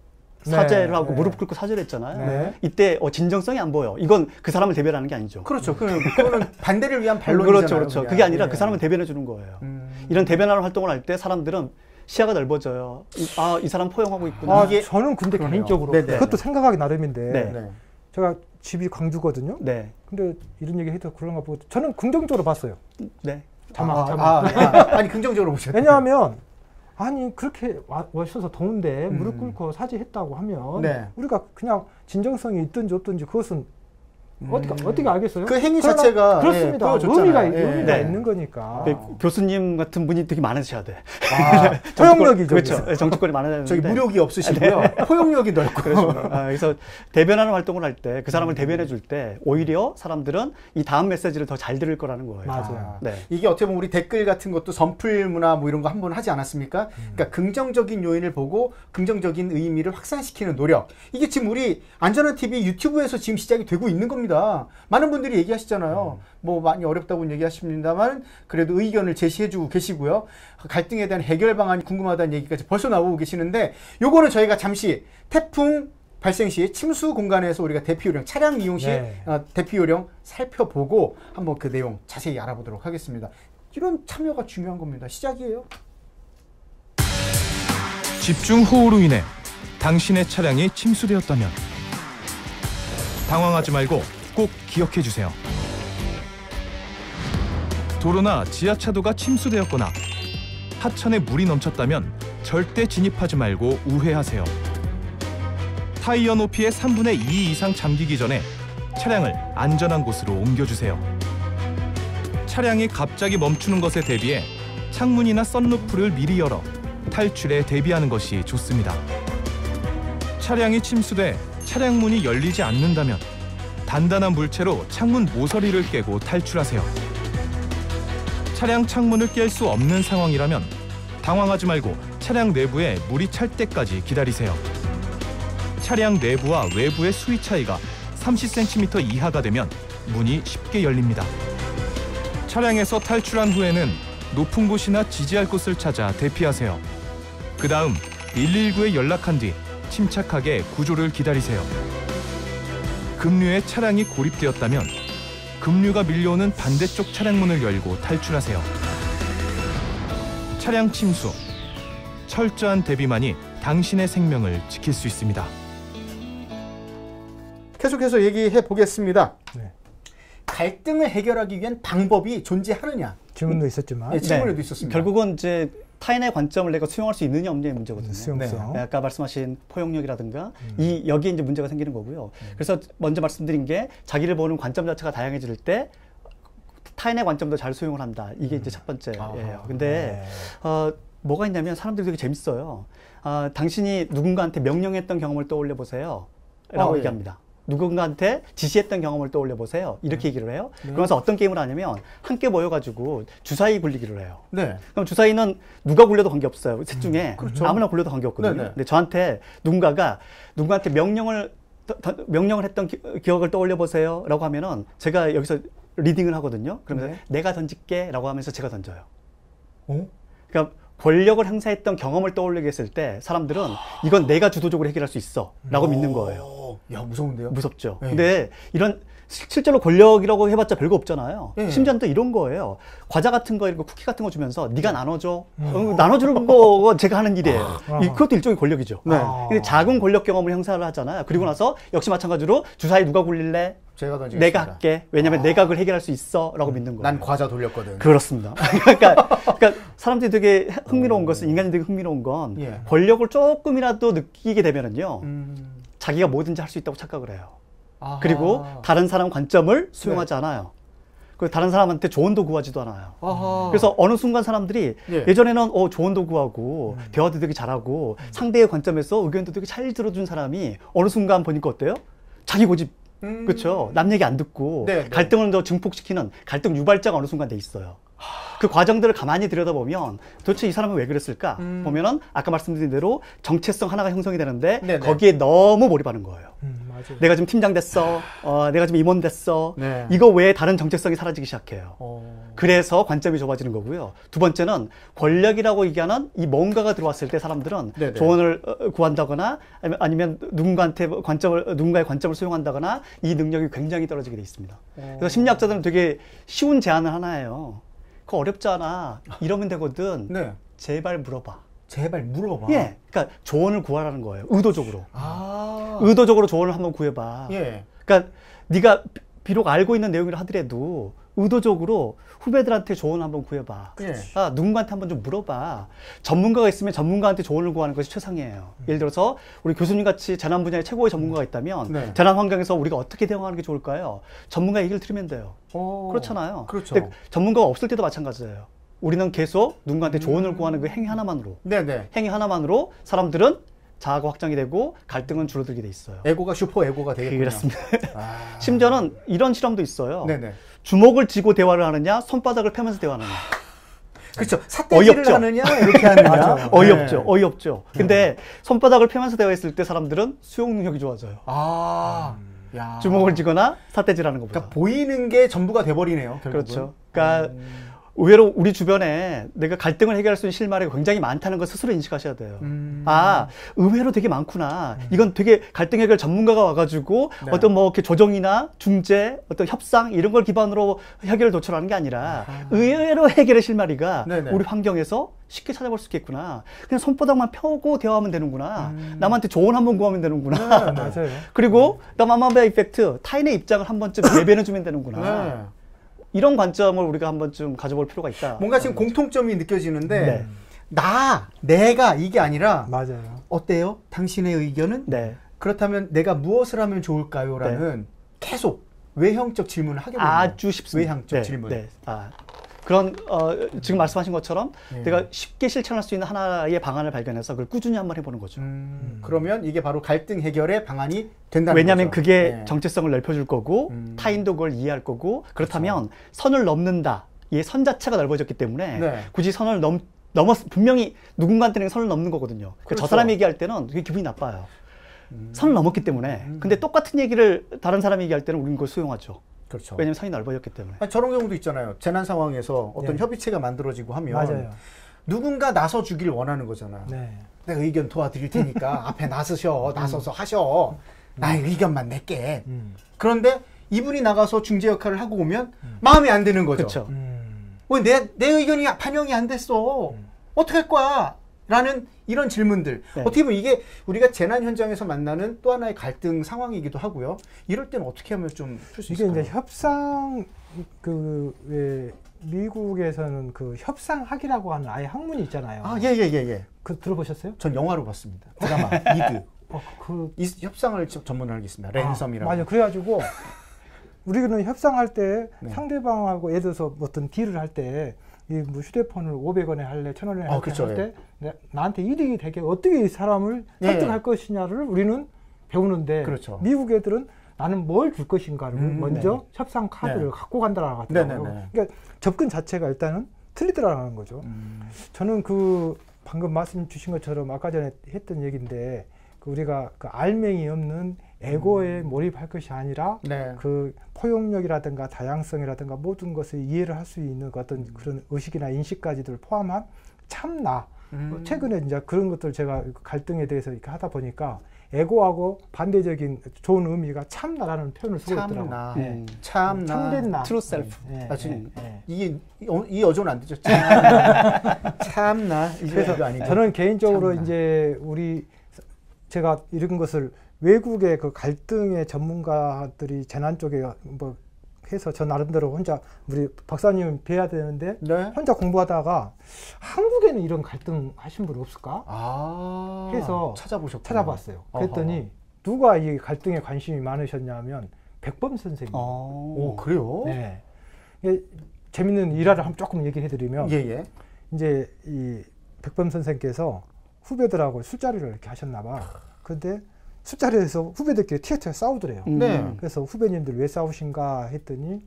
사죄를 하고 무릎 꿇고 사죄를 했잖아요. 이때 진정성이 안 보여. 이건 그 사람을 대변하는 게 아니죠. 그렇죠. 그거는 반대를 위한 반론이잖아요. 그렇죠. 그게 아니라 그 사람을 대변해 주는 거예요. 이런 대변하는 활동을 할 때 사람들은 시야가 넓어져요. 이 사람 포용하고 있구나. 저는 근데 개인적으로 그것도 생각하기 나름인데 제가 집이 광주거든요. 근데 이런 얘기 해도 그런가 보고 저는 긍정적으로 봤어요. 아니 긍정적으로 보셨어요. 왜냐하면 그렇게 와셔서 더운데 무릎 꿇고 사죄했다고 하면 우리가 그냥 진정성이 있든지 없든지 그것은 어떻게 알겠어요? 그 행위 자체가 그렇습니다. 의미가 있는 거니까. 교수님 같은 분이 되게 많으셔야 돼. 포용력이죠. 그렇죠. 정치권이 많아야 되는데. 저기 무력이 없으시고요. 포용력이 넓고. 그래서 대변하는 활동을 할 때 그 사람을 대변해 줄 때 오히려 사람들은 이 다음 메시지를 더 잘 들을 거라는 거예요. 맞아요. 이게 어떻게 보면 우리 댓글 같은 것도 선풀 문화 뭐 이런 거 한번 하지 않았습니까? 그러니까 긍정적인 요인을 보고 긍정적인 의미를 확산시키는 노력. 이게 지금 우리 안전한 TV 유튜브에서 지금 시작이 되고 있는 겁니다. 많은 분들이 얘기하시잖아요. 뭐 많이 어렵다고는 얘기하십니다만 그래도 의견을 제시해주고 계시고요. 갈등에 대한 해결 방안이 궁금하다는 얘기까지 벌써 나오고 계시는데 요거는 저희가 잠시 태풍 발생 시 침수 공간에서 우리가 대피 요령, 차량 이용 시 대피 요령 살펴보고 한번 그 내용 자세히 알아보도록 하겠습니다. 이런 참여가 중요한 겁니다. 시작이에요. 집중호우로 인해 당신의 차량이 침수되었다면 당황하지 말고 꼭 기억해 주세요. 도로나 지하차도가 침수되었거나 하천에 물이 넘쳤다면 절대 진입하지 말고 우회하세요. 타이어 높이의 3분의 2 이상 잠기기 전에 차량을 안전한 곳으로 옮겨주세요. 차량이 갑자기 멈추는 것에 대비해 창문이나 썬루프를 미리 열어 탈출에 대비하는 것이 좋습니다. 차량이 침수돼 차량 문이 열리지 않는다면 단단한 물체로 창문 모서리를 깨고 탈출하세요. 차량 창문을 깰 수 없는 상황이라면 당황하지 말고 차량 내부에 물이 찰 때까지 기다리세요. 차량 내부와 외부의 수위 차이가 30cm 이하가 되면 문이 쉽게 열립니다. 차량에서 탈출한 후에는 높은 곳이나 지지할 곳을 찾아 대피하세요. 그 다음 119에 연락한 뒤 침착하게 구조를 기다리세요. 급류에 차량이 고립되었다면 급류가 밀려오는 반대쪽 차량 문을 열고 탈출하세요. 차량 침수. 철저한 대비만이 당신의 생명을 지킬 수 있습니다. 계속해서 얘기해 보겠습니다. 네. 갈등을 해결하기 위한 방법이 존재하느냐? 질문도 있었지만 네, 질문에도 있었습니다. 결국은 이제 타인의 관점을 내가 수용할 수 있느냐 없느냐의 문제거든요. 수용성. 네, 아까 말씀하신 포용력이라든가 여기에 이제 문제가 생기는 거고요. 그래서 먼저 말씀드린 게 자기를 보는 관점 자체가 다양해질 때 타인의 관점도 잘 수용을 한다. 이게 이제 첫 번째예요. 근데 뭐가 있냐면 사람들이 되게 재밌어요. 당신이 누군가한테 명령했던 경험을 떠올려 보세요. 라고 얘기합니다. 누군가한테 지시했던 경험을 떠올려 보세요. 이렇게 얘기를 해요. 그러면서 어떤 게임을 하냐면 함께 모여가지고 주사위 굴리기를 해요. 네. 그럼 주사위는 누가 굴려도 관계없어요. 셋 중에 그렇죠. 아무나 굴려도 관계없거든요. 네네. 근데 저한테 누군가한테 명령을 했던 기억을 떠올려 보세요. 라고 하면은 제가 여기서 리딩을 하거든요. 그러면서 내가 던질게 라고 하면서 제가 던져요. 그러니까 권력을 행사했던 경험을 떠올리게 했을 때 사람들은 이건 내가 주도적으로 해결할 수 있어 라고 믿는 거예요. 야, 무서운데요? 무섭죠. 네. 근데 이런 실제로 권력이라고 해봤자 별거 없잖아요. 네. 심지어 또 이런 거예요. 과자 같은 거, 이런 쿠키 같은 거 주면서 네가 나눠줘. 나눠주는 거 제가 하는 일이에요. 그것도 일종의 권력이죠. 네. 근데 작은 권력 경험을 행사를 하잖아요. 그리고 나서 역시 마찬가지로 주사위 누가 굴릴래? 제가 던지겠습니다. 내가 할게. 왜냐면 내가 그걸 해결할 수 있어. 라고 믿는 거예요. 난 과자 돌렸거든. 그렇습니다. 그러니까 사람들이 되게 흥미로운 것은, 인간이 되게 흥미로운 건 권력을 조금이라도 느끼게 되면은요. 자기가 뭐든지 할 수 있다고 착각을 해요. 그리고 다른 사람 관점을 수용하지 않아요. 그리고 다른 사람한테 조언도 구하지도 않아요. 그래서 어느 순간 사람들이 예전에는 조언도 구하고 대화도 되게 잘하고 상대의 관점에서 의견도 되게 잘 들어준 사람이 어느 순간 보니까 어때요? 자기 고집. 그렇죠. 남 얘기 안 듣고 갈등을 더 증폭시키는 갈등 유발자가 어느 순간 돼 있어요. 그 과정들을 가만히 들여다보면 도대체 이 사람은 왜 그랬을까? 보면은 아까 말씀드린 대로 정체성 하나가 형성이 되는데 거기에 너무 몰입하는 거예요. 맞아요. 내가 지금 팀장 됐어. 내가 지금 임원 됐어. 이거 외에 다른 정체성이 사라지기 시작해요. 그래서 관점이 좁아지는 거고요. 두 번째는 권력이라고 얘기하는 이 뭔가가 들어왔을 때 사람들은 조언을 구한다거나 아니면 누군가의 관점을 수용한다거나 이 능력이 굉장히 떨어지게 돼 있습니다. 그래서 심리학자들은 되게 쉬운 제안을 하나 해요. 그거 어렵지 않아. 이러면 되거든. 제발 물어봐. 제발 물어봐. 예. 그러니까 조언을 구하라는 거예요. 의도적으로. 의도적으로 조언을 한번 구해봐. 그러니까 네가 비록 알고 있는 내용이라 하더라도 의도적으로 후배들한테 조언을 한번 구해봐. 누군가한테 한번 좀 물어봐. 전문가가 있으면 전문가한테 조언을 구하는 것이 최상이에요. 예를 들어서 우리 교수님 같이 재난 분야의 최고의 전문가가 있다면 재난 환경에서 우리가 어떻게 대응하는 게 좋을까요? 전문가 얘기를 들으면 돼요. 그렇잖아요. 그렇죠. 근데 전문가가 없을 때도 마찬가지예요. 우리는 계속 누군가한테 조언을 구하는 그 행위 하나만으로 행위 하나만으로 사람들은 자아가 확장이 되고 갈등은 줄어들게 돼 있어요. 에고가 슈퍼 에고가 되겠군요. 그렇습니다. 심지어는 이런 실험도 있어요. 주먹을 쥐고 대화를 하느냐, 손바닥을 펴면서 대화하느냐. 그렇죠. 삿대질을 하느냐, 이렇게 하느냐. 어이없죠. 어이없죠. 근데 손바닥을 펴면서 대화했을 때 사람들은 수용 능력이 좋아져요. 주먹을 쥐거나 삿대질하는 것보다. 그러니까 보이는 게 전부가 돼버리네요. 결국은. 그렇죠. 그러니까 의외로 우리 주변에 내가 갈등을 해결할 수 있는 실마리가 굉장히 많다는 걸 스스로 인식하셔야 돼요. 의외로 되게 많구나. 이건 되게 갈등 해결 전문가가 와가지고 어떤 뭐 이렇게 조정이나 중재, 어떤 협상 이런 걸 기반으로 해결을 도출하는 게 아니라 의외로 해결의 실마리가 우리 환경에서 쉽게 찾아볼 수 있겠구나. 그냥 손바닥만 펴고 대화하면 되는구나. 남한테 조언 한번 구하면 되는구나. 맞아요. 그리고 마마베 이펙트, 타인의 입장을 한 번쯤 대변해주면 되는구나. 이런 관점을 우리가 한 번쯤 가져볼 필요가 있다. 뭔가 지금 공통점이 느껴지는데 내가 이게 아니라 어때요? 당신의 의견은? 그렇다면 내가 무엇을 하면 좋을까요? 라는 계속 외형적 질문을 하게 됩니다. 아주 쉽습니다. 외형적 질문. 그런 지금 말씀하신 것처럼 내가 쉽게 실천할 수 있는 하나의 방안을 발견해서 그걸 꾸준히 한번 해보는 거죠. 그러면 이게 바로 갈등 해결의 방안이 된다는 왜냐하면 거죠. 그게 정체성을 넓혀줄 거고 타인도 그걸 이해할 거고 그렇다면 선을 넘는다. 이 선 자체가 넓어졌기 때문에 굳이 선을 분명히 누군가한테는 선을 넘는 거거든요. 저 사람이 얘기할 때는 되게 기분이 나빠요. 선을 넘었기 때문에. 근데 똑같은 얘기를 다른 사람이 얘기할 때는 우리는 그걸 수용하죠. 그렇죠. 왜냐면 선이 넓어졌기 때문에. 저런 경우도 있잖아요. 재난 상황에서 어떤 협의체가 만들어지고 하면 누군가 나서 주길 원하는 거잖아. 내가 의견 도와드릴 테니까 앞에 나서서 하셔. 나의 의견만 낼게. 그런데 이분이 나가서 중재 역할을 하고 오면 마음에 안 드는 거죠. 그렇죠. 왜 내 의견이 반영이 안 됐어. 어떻게 할 거야? 라는 이런 질문들. 네. 어떻게 보면 이게 우리가 재난 현장에서 만나는 또 하나의 갈등 상황이기도 하고요. 이럴 때는 어떻게 하면 좀 풀 수 있을까요? 이게 이제 협상 왜 미국에서는 그 협상학이라고 하는 아예 학문이 있잖아요. 예. 그 들어보셨어요? 전 영화로 봤습니다. 드라마 이드. 이 협상을 전문을 하겠습니다. 랜섬이라고. 맞아요. 그래가지고 우리는 협상할 때 네. 상대방하고 예를 들어서 어떤 딜을 할 때 이 뭐 휴대폰을 500원에 할래, 1000원에 할래 그렇죠. 할 때 나한테 이득이 되게 어떻게 이 사람을 설득할 것이냐를 우리는 배우는데 그렇죠. 미국 애들은 나는 뭘 줄 것인가를 먼저 협상 카드를 갖고 간다라고 하더라고요. 그러니까 접근 자체가 일단은 틀리더라는 거죠. 저는 그 방금 말씀 주신 것처럼 아까 전에 했던 얘기인데 우리가 그 알맹이 없는 에고에 몰입할 것이 아니라 그 포용력이라든가 다양성이라든가 모든 것을 이해를 할 수 있는 어떤 그런 의식이나 인식까지들 포함한 참나. 최근에 이제 그런 것들 제가 갈등에 대해서 이렇게 하다 보니까 에고하고 반대적인 좋은 의미가 참나라는 표현을 쓰고 있더라고요. 참나. 참된 나. 트루 셀프. 이게 이 어조는 안 되죠. 참나. 그래서 저는 개인적으로 참나. 이제 제가 이런 것을 외국의 그 갈등의 전문가들이 재난 쪽에 뭐 해서 저 나름대로 혼자 우리 박사님 뵈야 되는데 혼자 공부하다가 한국에는 이런 갈등 하신 분 없을까? 해서 찾아봤어요. 그랬더니 누가 이 갈등에 관심이 많으셨냐면 백범 선생님. 오, 그래요? 네. 재밌는 일화를 한번 조금 얘기해드리면 이제 이 백범 선생께서 후배들하고 술자리를 이렇게 하셨나봐. 근데 술자리에서 후배들끼리 티격태격 싸우더래요. 그래서 후배님들 왜 싸우신가 했더니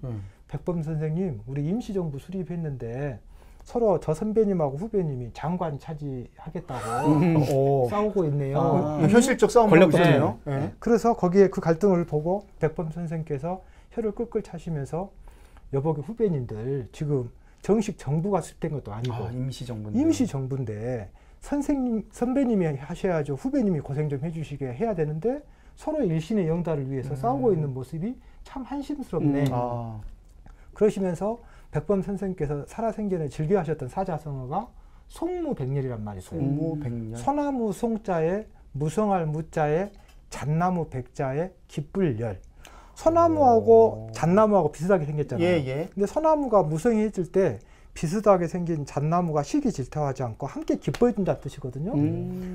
백범 선생님 우리 임시정부 수립했는데 서로 저 선배님하고 후배님이 장관 차지하겠다고 싸우고 있네요. 현실적 싸움을 하고 있네요. 그래서 거기에 그 갈등을 보고 백범 선생께서 혀를 끌끌 차시면서 여보게 후배님들 지금 정식 정부가 수립된 것도 아니고 임시정부인데 선배님이 하셔야죠. 후배님이 고생 좀 해주시게 해야 되는데 서로 일신의 영달을 위해서 싸우고 있는 모습이 참 한심스럽네. 그러시면서 백범 선생께서 살아생전에 즐겨하셨던 사자성어가 송무백렬이란 말이 있어요. 송무백렬. 소나무 송자에 무성할 무자에 잣나무 백자에 기쁠열. 소나무하고 잣나무하고 비슷하게 생겼잖아요. 근데 소나무가 무성해질 때 비슷하게 생긴 잣나무가 시기 질투하지 않고 함께 기뻐해준다는 뜻이거든요.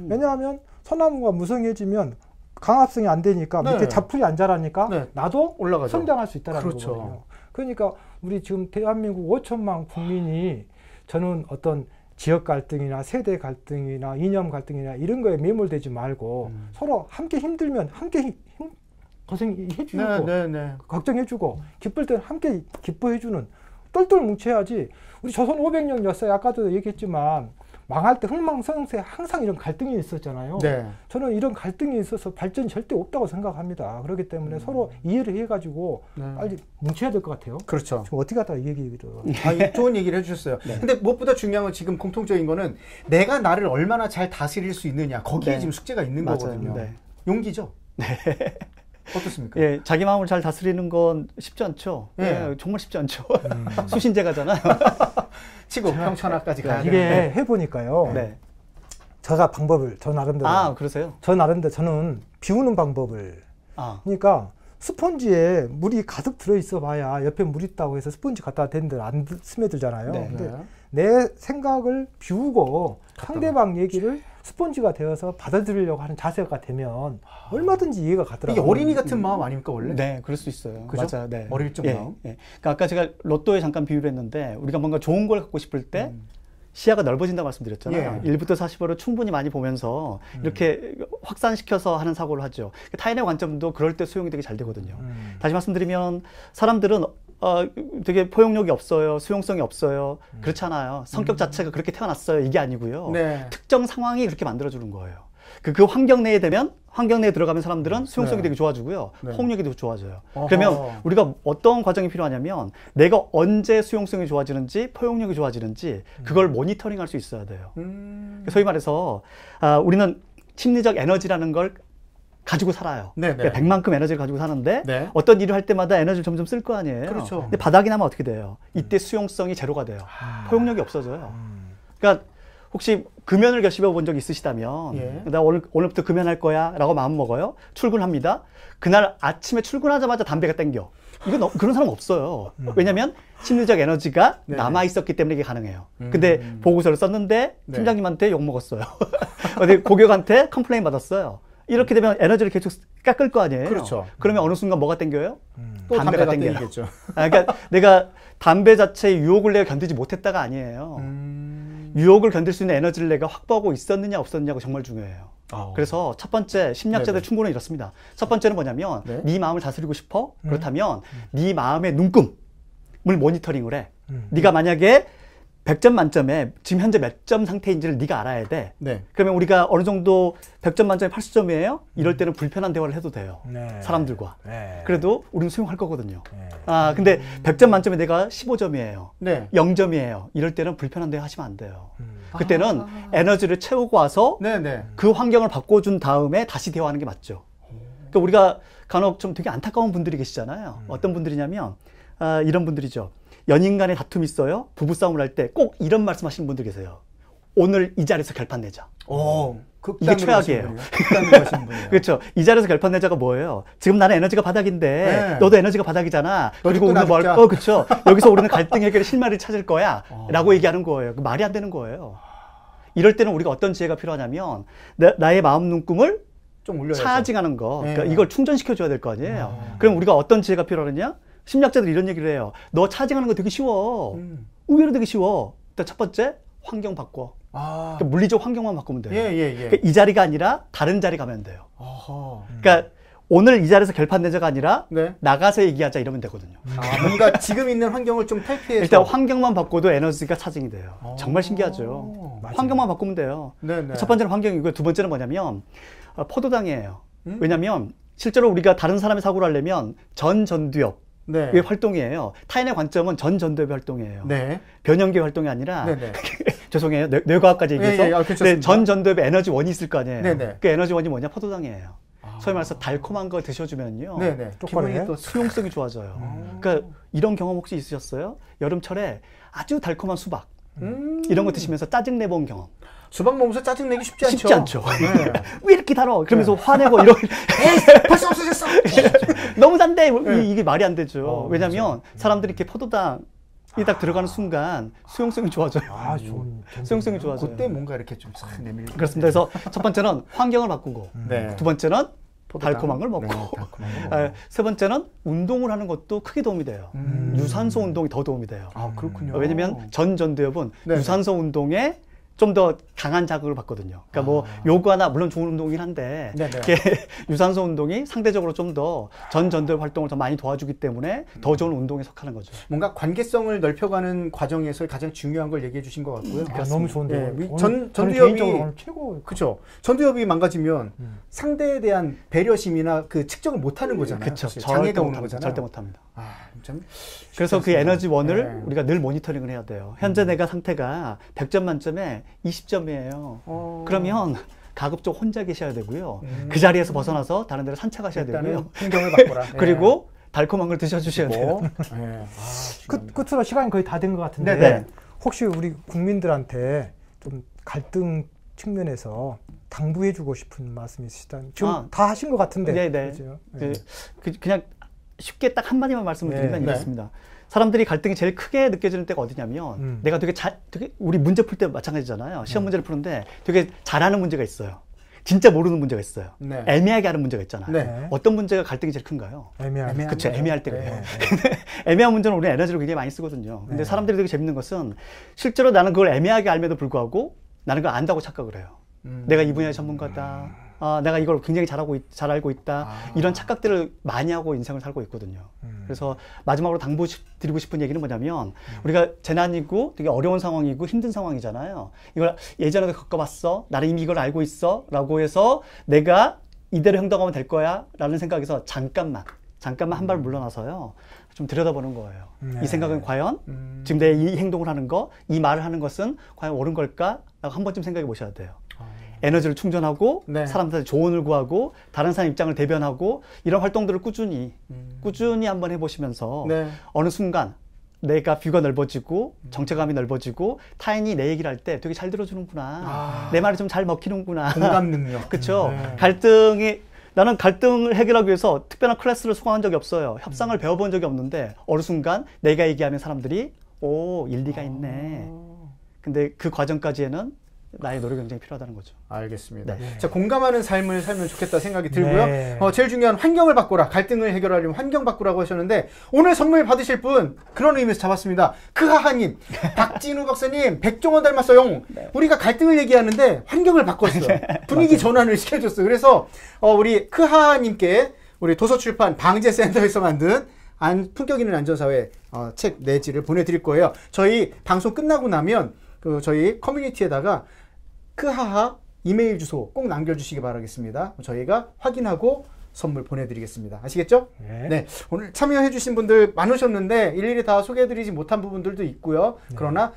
왜냐하면 소나무가 무성해지면 강압성이 안 되니까 밑에 잡풀이 안 자라니까 나도 성장할 수 있다는 거거든요. 그러니까 우리 지금 대한민국 5천만 국민이 저는 어떤 지역 갈등이나 세대 갈등이나 이념 갈등이나 이런 거에 매몰되지 말고 서로 함께 힘들면 함께 고생해주고 걱정해주고 기쁠 때는 함께 기뻐해주는 똘똘 뭉쳐야지. 우리 조선 500년이었어요. 아까도 얘기했지만 망할 때 흥망성쇠 항상 이런 갈등이 있었잖아요. 저는 이런 갈등이 있어서 발전이 절대 없다고 생각합니다. 그렇기 때문에 서로 이해를 해가지고 빨리 뭉쳐야 될 것 같아요. 그렇죠. 지금 어떻게 하다 이 얘기를 좋은 얘기를 해주셨어요. 근데 무엇보다 중요한 건 지금 공통적인 거는 내가 나를 얼마나 잘 다스릴 수 있느냐 거기에 지금 숙제가 있는 거거든요. 용기죠. 어떻습니까? 자기 마음을 잘 다스리는 건 쉽지 않죠. 정말 쉽지 않죠. 수신제가잖아요. 치고 평천하까지 가야 이게 해보니까요. 제가 방법을 저 나름대로. 그러세요? 저 나름대로 저는 비우는 방법을. 그러니까 스펀지에 물이 가득 들어있어 봐야 옆에 물 있다고 해서 스펀지 갖다 댔는데 안 스며들잖아요. 근데 내 생각을 비우고 상대방 얘기를 스펀지가 되어서 받아들이려고 하는 자세가 되면 얼마든지 이해가 가더라고요. 이게 어린이 같은 마음 아닙니까 원래? 네, 그럴 수 있어요. 그죠? 맞아요. 네. 어릴 적 마음. 그러니까 아까 제가 로또에 잠깐 비유를 했는데 우리가 뭔가 좋은 걸 갖고 싶을 때 시야가 넓어진다고 말씀드렸잖아요. 1부터 40으로 충분히 많이 보면서 이렇게 확산시켜서 하는 사고를 하죠. 타인의 관점도 그럴 때 수용이 되게 잘 되거든요. 다시 말씀드리면 사람들은 되게 포용력이 없어요. 수용성이 없어요. 그렇잖아요. 성격 자체가 그렇게 태어났어요. 이게 아니고요. 특정 상황이 그렇게 만들어주는 거예요. 그 환경 내에 되면 환경 내에 들어가면 사람들은 수용성이 되게 좋아지고요. 포용력이 되게 좋아져요. 그러면 우리가 어떤 과정이 필요하냐면 내가 언제 수용성이 좋아지는지 포용력이 좋아지는지 그걸 모니터링할 수 있어야 돼요. 소위 말해서 우리는 심리적 에너지라는 걸 가지고 살아요. 백만큼 에너지를 가지고 사는데 어떤 일을 할 때마다 에너지를 점점 쓸 거 아니에요. 근데 바닥이 나면 어떻게 돼요? 이때 수용성이 제로가 돼요. 포용력이 없어져요. 그러니까 혹시 금연을 결심해 본 적 있으시다면 예. 나 오늘부터 금연할 거야 라고 마음 먹어요. 출근합니다. 그날 아침에 출근하자마자 담배가 땡겨. 그런 사람 없어요. 왜냐면 심리적 에너지가 네. 남아 있었기 때문에 이게 가능해요. 근데 보고서를 썼는데 네. 팀장님한테 욕 먹었어요. 어디 고객한테 컴플레인 받았어요. 이렇게 되면 에너지를 계속 깎을 거 아니에요. 그렇죠. 그러면 어느 순간 뭐가 땡겨요? 또 담배가 담배가 땡겨요. 땡기겠죠. 그러니까 내가 담배 자체의 유혹을 내가 견디지 못했다가 아니에요. 유혹을 견딜 수 있는 에너지를 내가 확보하고 있었느냐 없었느냐가 정말 중요해요. 그래서 첫 번째 심리학자들 충고는 이렇습니다. 첫 번째는 뭐냐면 네 마음을 다스리고 싶어? 그렇다면 네 마음의 눈금을 모니터링을 해. 네가 만약에 100점 만점에 지금 현재 몇 점 상태인지를 네가 알아야 돼. 네. 그러면 우리가 어느 정도 100점 만점에 80점이에요? 이럴 때는 불편한 대화를 해도 돼요. 네. 사람들과. 네. 그래도 우리는 수용할 거거든요. 네. 근데 100점 만점에 내가 15점이에요. 네. 0점이에요. 이럴 때는 불편한 대화 하시면 안 돼요. 그때는 에너지를 채우고 와서 그 환경을 바꿔준 다음에 다시 대화하는 게 맞죠. 그러니까 우리가 간혹 좀 되게 안타까운 분들이 계시잖아요. 어떤 분들이냐면 이런 분들이죠. 연인 간에 다툼이 있어요. 부부싸움을 할 때 꼭 이런 말씀 하시는 분들 계세요. 오늘 이 자리에서 결판 내자. 이게 최악이에요. 그렇죠. 이 자리에서 결판 내자가 뭐예요? 지금 나는 에너지가 바닥인데 네. 너도 에너지가 바닥이잖아. 그리고 우리는 그렇죠. 여기서 우리는 갈등 해결의 실마리를 찾을 거야. 라고 얘기하는 거예요. 말이 안 되는 거예요. 이럴 때는 우리가 어떤 지혜가 필요하냐면 나의 마음 눈금을 좀 올려야죠. 차징하는 거. 네. 그러니까 이걸 충전시켜줘야 될 거 아니에요. 그럼 우리가 어떤 지혜가 필요하느냐? 심리학자들이 이런 얘기를 해요. 너 차징하는 거 되게 쉬워. 의외로 되게 쉬워. 일단 첫 번째, 환경 바꿔. 그러니까 물리적 환경만 바꾸면 돼요. 그러니까 이 자리가 아니라 다른 자리 가면 돼요. 그러니까 오늘 이 자리에서 결판 내자가 아니라 나가서 얘기하자 이러면 되거든요. 뭔가 지금 있는 환경을 좀 탈피해서 일단 환경만 바꿔도 에너지가 차징이 돼요. 정말 신기하죠. 환경만 바꾸면 돼요. 첫 번째는 환경이고요. 두 번째는 뭐냐면 포도당이에요. 왜냐하면 실제로 우리가 다른 사람의 사고를 하려면 전두엽 의 활동이에요. 타인의 관점은 전두엽의 활동이에요. 변형계 활동이 아니라 죄송해요. 뇌과학까지 얘기해서 전두엽의 에너지원이 있을 거 아니에요. 그 에너지원이 뭐냐? 포도당이에요. 소위 말해서 달콤한 거 드셔주면요. 기분이 또 수용성이 좋아져요. 그러니까 이런 경험 혹시 있으셨어요? 여름철에 아주 달콤한 수박 이런 거 드시면서 짜증 내본 경험. 수박 먹으면서 짜증 내기 쉽지 않죠. 쉽지 않죠. 왜 이렇게 달어? 그러면서 화내고 이런. 벌써 없어졌어. 너무 단데 이게 말이 안 되죠. 왜냐하면 사람들이 이렇게 포도당이 딱 들어가는 순간 수용성이 좋아져요. 수용성이 좋아져요. 그때 뭔가 이렇게 좀 싹 내밀고. 그렇습니다. 그래서 첫 번째는 환경을 바꾸고, 두 번째는 달콤한 걸 먹고, 세 번째는 운동을 하는 것도 크게 도움이 돼요. 유산소 운동이 더 도움이 돼요. 그렇군요. 왜냐면 전두엽은 유산소 운동에 좀 더 강한 자극을 받거든요. 그러니까 뭐 요가나 물론 좋은 운동이긴 한데 유산소 운동이 상대적으로 좀 더 전두엽 활동을 더 많이 도와주기 때문에 더 좋은 운동에 속하는 거죠. 뭔가 관계성을 넓혀가는 과정에서 가장 중요한 걸 얘기해 주신 것 같고요. 너무 좋은데요. 전두엽이 최고. 그렇죠. 전두엽이 망가지면 상대에 대한 배려심이나 그 측정을 못하는 거잖아요. 그렇죠. 장애가 오는 거잖아요. 절대 못합니다. 그래서 그 에너지원을 우리가 늘 모니터링을 해야 돼요. 현재 내가 상태가 100점 만점에 20점이에요. 그러면 가급적 혼자 계셔야 되고요. 그 자리에서 벗어나서 다른 데로 산책하셔야 되고요. 풍경을 바꿔라. 그리고 달콤한 걸 드셔주셔야 돼요. 끝으로 시간이 거의 다 된 것 같은데 혹시 우리 국민들한테 좀 갈등 측면에서 당부해주고 싶은 말씀이 있으시다면 지금 다 하신 것 같은데. 그렇죠? 그냥 쉽게 딱 한마디만 말씀을 드리면 이렇습니다. 사람들이 갈등이 제일 크게 느껴지는 때가 어디냐면 내가 되게 우리 문제 풀 때 마찬가지잖아요. 시험 문제를 푸는데 되게 잘하는 문제가 있어요. 진짜 모르는 문제가 있어요. 애매하게 하는 문제가 있잖아요. 어떤 문제가 갈등이 제일 큰가요? 그렇죠. 애매할 때가 있어요. 애매한 문제는 우리는 에너지를 굉장히 많이 쓰거든요. 근데 사람들이 되게 재밌는 것은 실제로 나는 그걸 애매하게 알면도 불구하고 나는 그걸 안다고 착각을 해요. 내가 이 분야의 전문가다. 내가 이걸 굉장히 잘 알고 있다. 이런 착각들을 많이 하고 인생을 살고 있거든요. 그래서 마지막으로 당부드리고 싶은 얘기는 뭐냐면 우리가 재난이고 되게 어려운 상황이고 힘든 상황이잖아요. 이걸 예전에도 겪어봤어. 나는 이미 이걸 알고 있어. 라고 해서 내가 이대로 행동하면 될 거야. 라는 생각에서 잠깐만 한 발 물러나서요. 좀 들여다보는 거예요. 이 생각은 과연 지금 내 이 행동을 하는 거, 이 말을 하는 것은 과연 옳은 걸까? 라고 한 번쯤 생각해 보셔야 돼요. 에너지를 충전하고 사람들한테 조언을 구하고 다른 사람 입장을 대변하고 이런 활동들을 꾸준히 한번 해보시면서 어느 순간 내가 뷰가 넓어지고 정체감이 넓어지고 타인이 내 얘기를 할 때 되게 잘 들어주는구나. 내 말이 좀 잘 먹히는구나. 공감 능력. 그렇죠. 나는 갈등을 해결하기 위해서 특별한 클래스를 수강한 적이 없어요. 협상을 배워본 적이 없는데 어느 순간 내가 얘기하면 사람들이 오, 일리가 있네. 근데 그 과정까지에는 나의 노력이 굉장히 필요하다는 거죠. 알겠습니다. 네. 자, 공감하는 삶을 살면 좋겠다 생각이 들고요. 네. 제일 중요한 환경을 바꾸라. 갈등을 해결하려면 환경 바꾸라고 하셨는데 오늘 선물 받으실 분 그런 의미에서 잡았습니다. 크하하님, 박진우 박사님, 백종원 닮았어요. 네. 우리가 갈등을 얘기하는데 환경을 바꿨어요. 분위기 전환을 시켜줬어요. 그래서 우리 크하하님께 우리 도서출판 방제센터에서 만든 품격 있는 안전사회 책 4지를 보내드릴 거예요. 저희 방송 끝나고 나면 저희 커뮤니티에다가 크하하 이메일 주소 꼭 남겨주시기 바라겠습니다. 저희가 확인하고 선물 보내드리겠습니다. 아시겠죠? 네. 네. 오늘 참여해주신 분들 많으셨는데 일일이 다 소개해드리지 못한 부분들도 있고요. 네. 그러나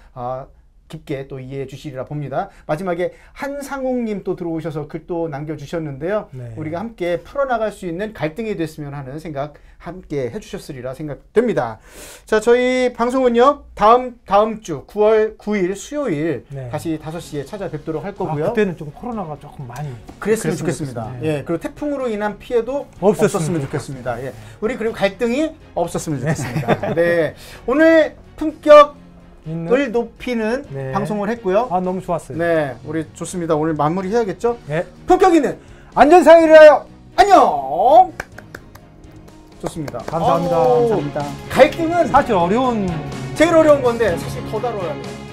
깊게 또 이해해 주시리라 봅니다. 마지막에 한상욱님 또 들어오셔서 글 또 남겨주셨는데요. 네. 우리가 함께 풀어나갈 수 있는 갈등이 됐으면 하는 생각 함께 해주셨으리라 생각됩니다. 자, 저희 방송은요 다음 주 9월 9일 수요일 네. 다시 5시에 찾아뵙도록 할 거고요. 그때는 좀 코로나가 조금 많이 그랬으면 좋겠습니다. 네. 예, 그리고 태풍으로 인한 피해도 없었으면 좋겠습니다. 예, 우리 그리고 갈등이 없었으면 좋겠습니다. 네, 오늘 품격 을 높이는 네. 방송을 했고요. 너무 좋았어요. 네, 우리 좋습니다. 오늘 마무리 해야겠죠? 네. 품격 있는 안전사회를 하여 안녕. 좋습니다. 감사합니다. 감사합니다. 갈등은 사실 어려운 제일 어려운 건데 사실 더 다뤄야 돼요.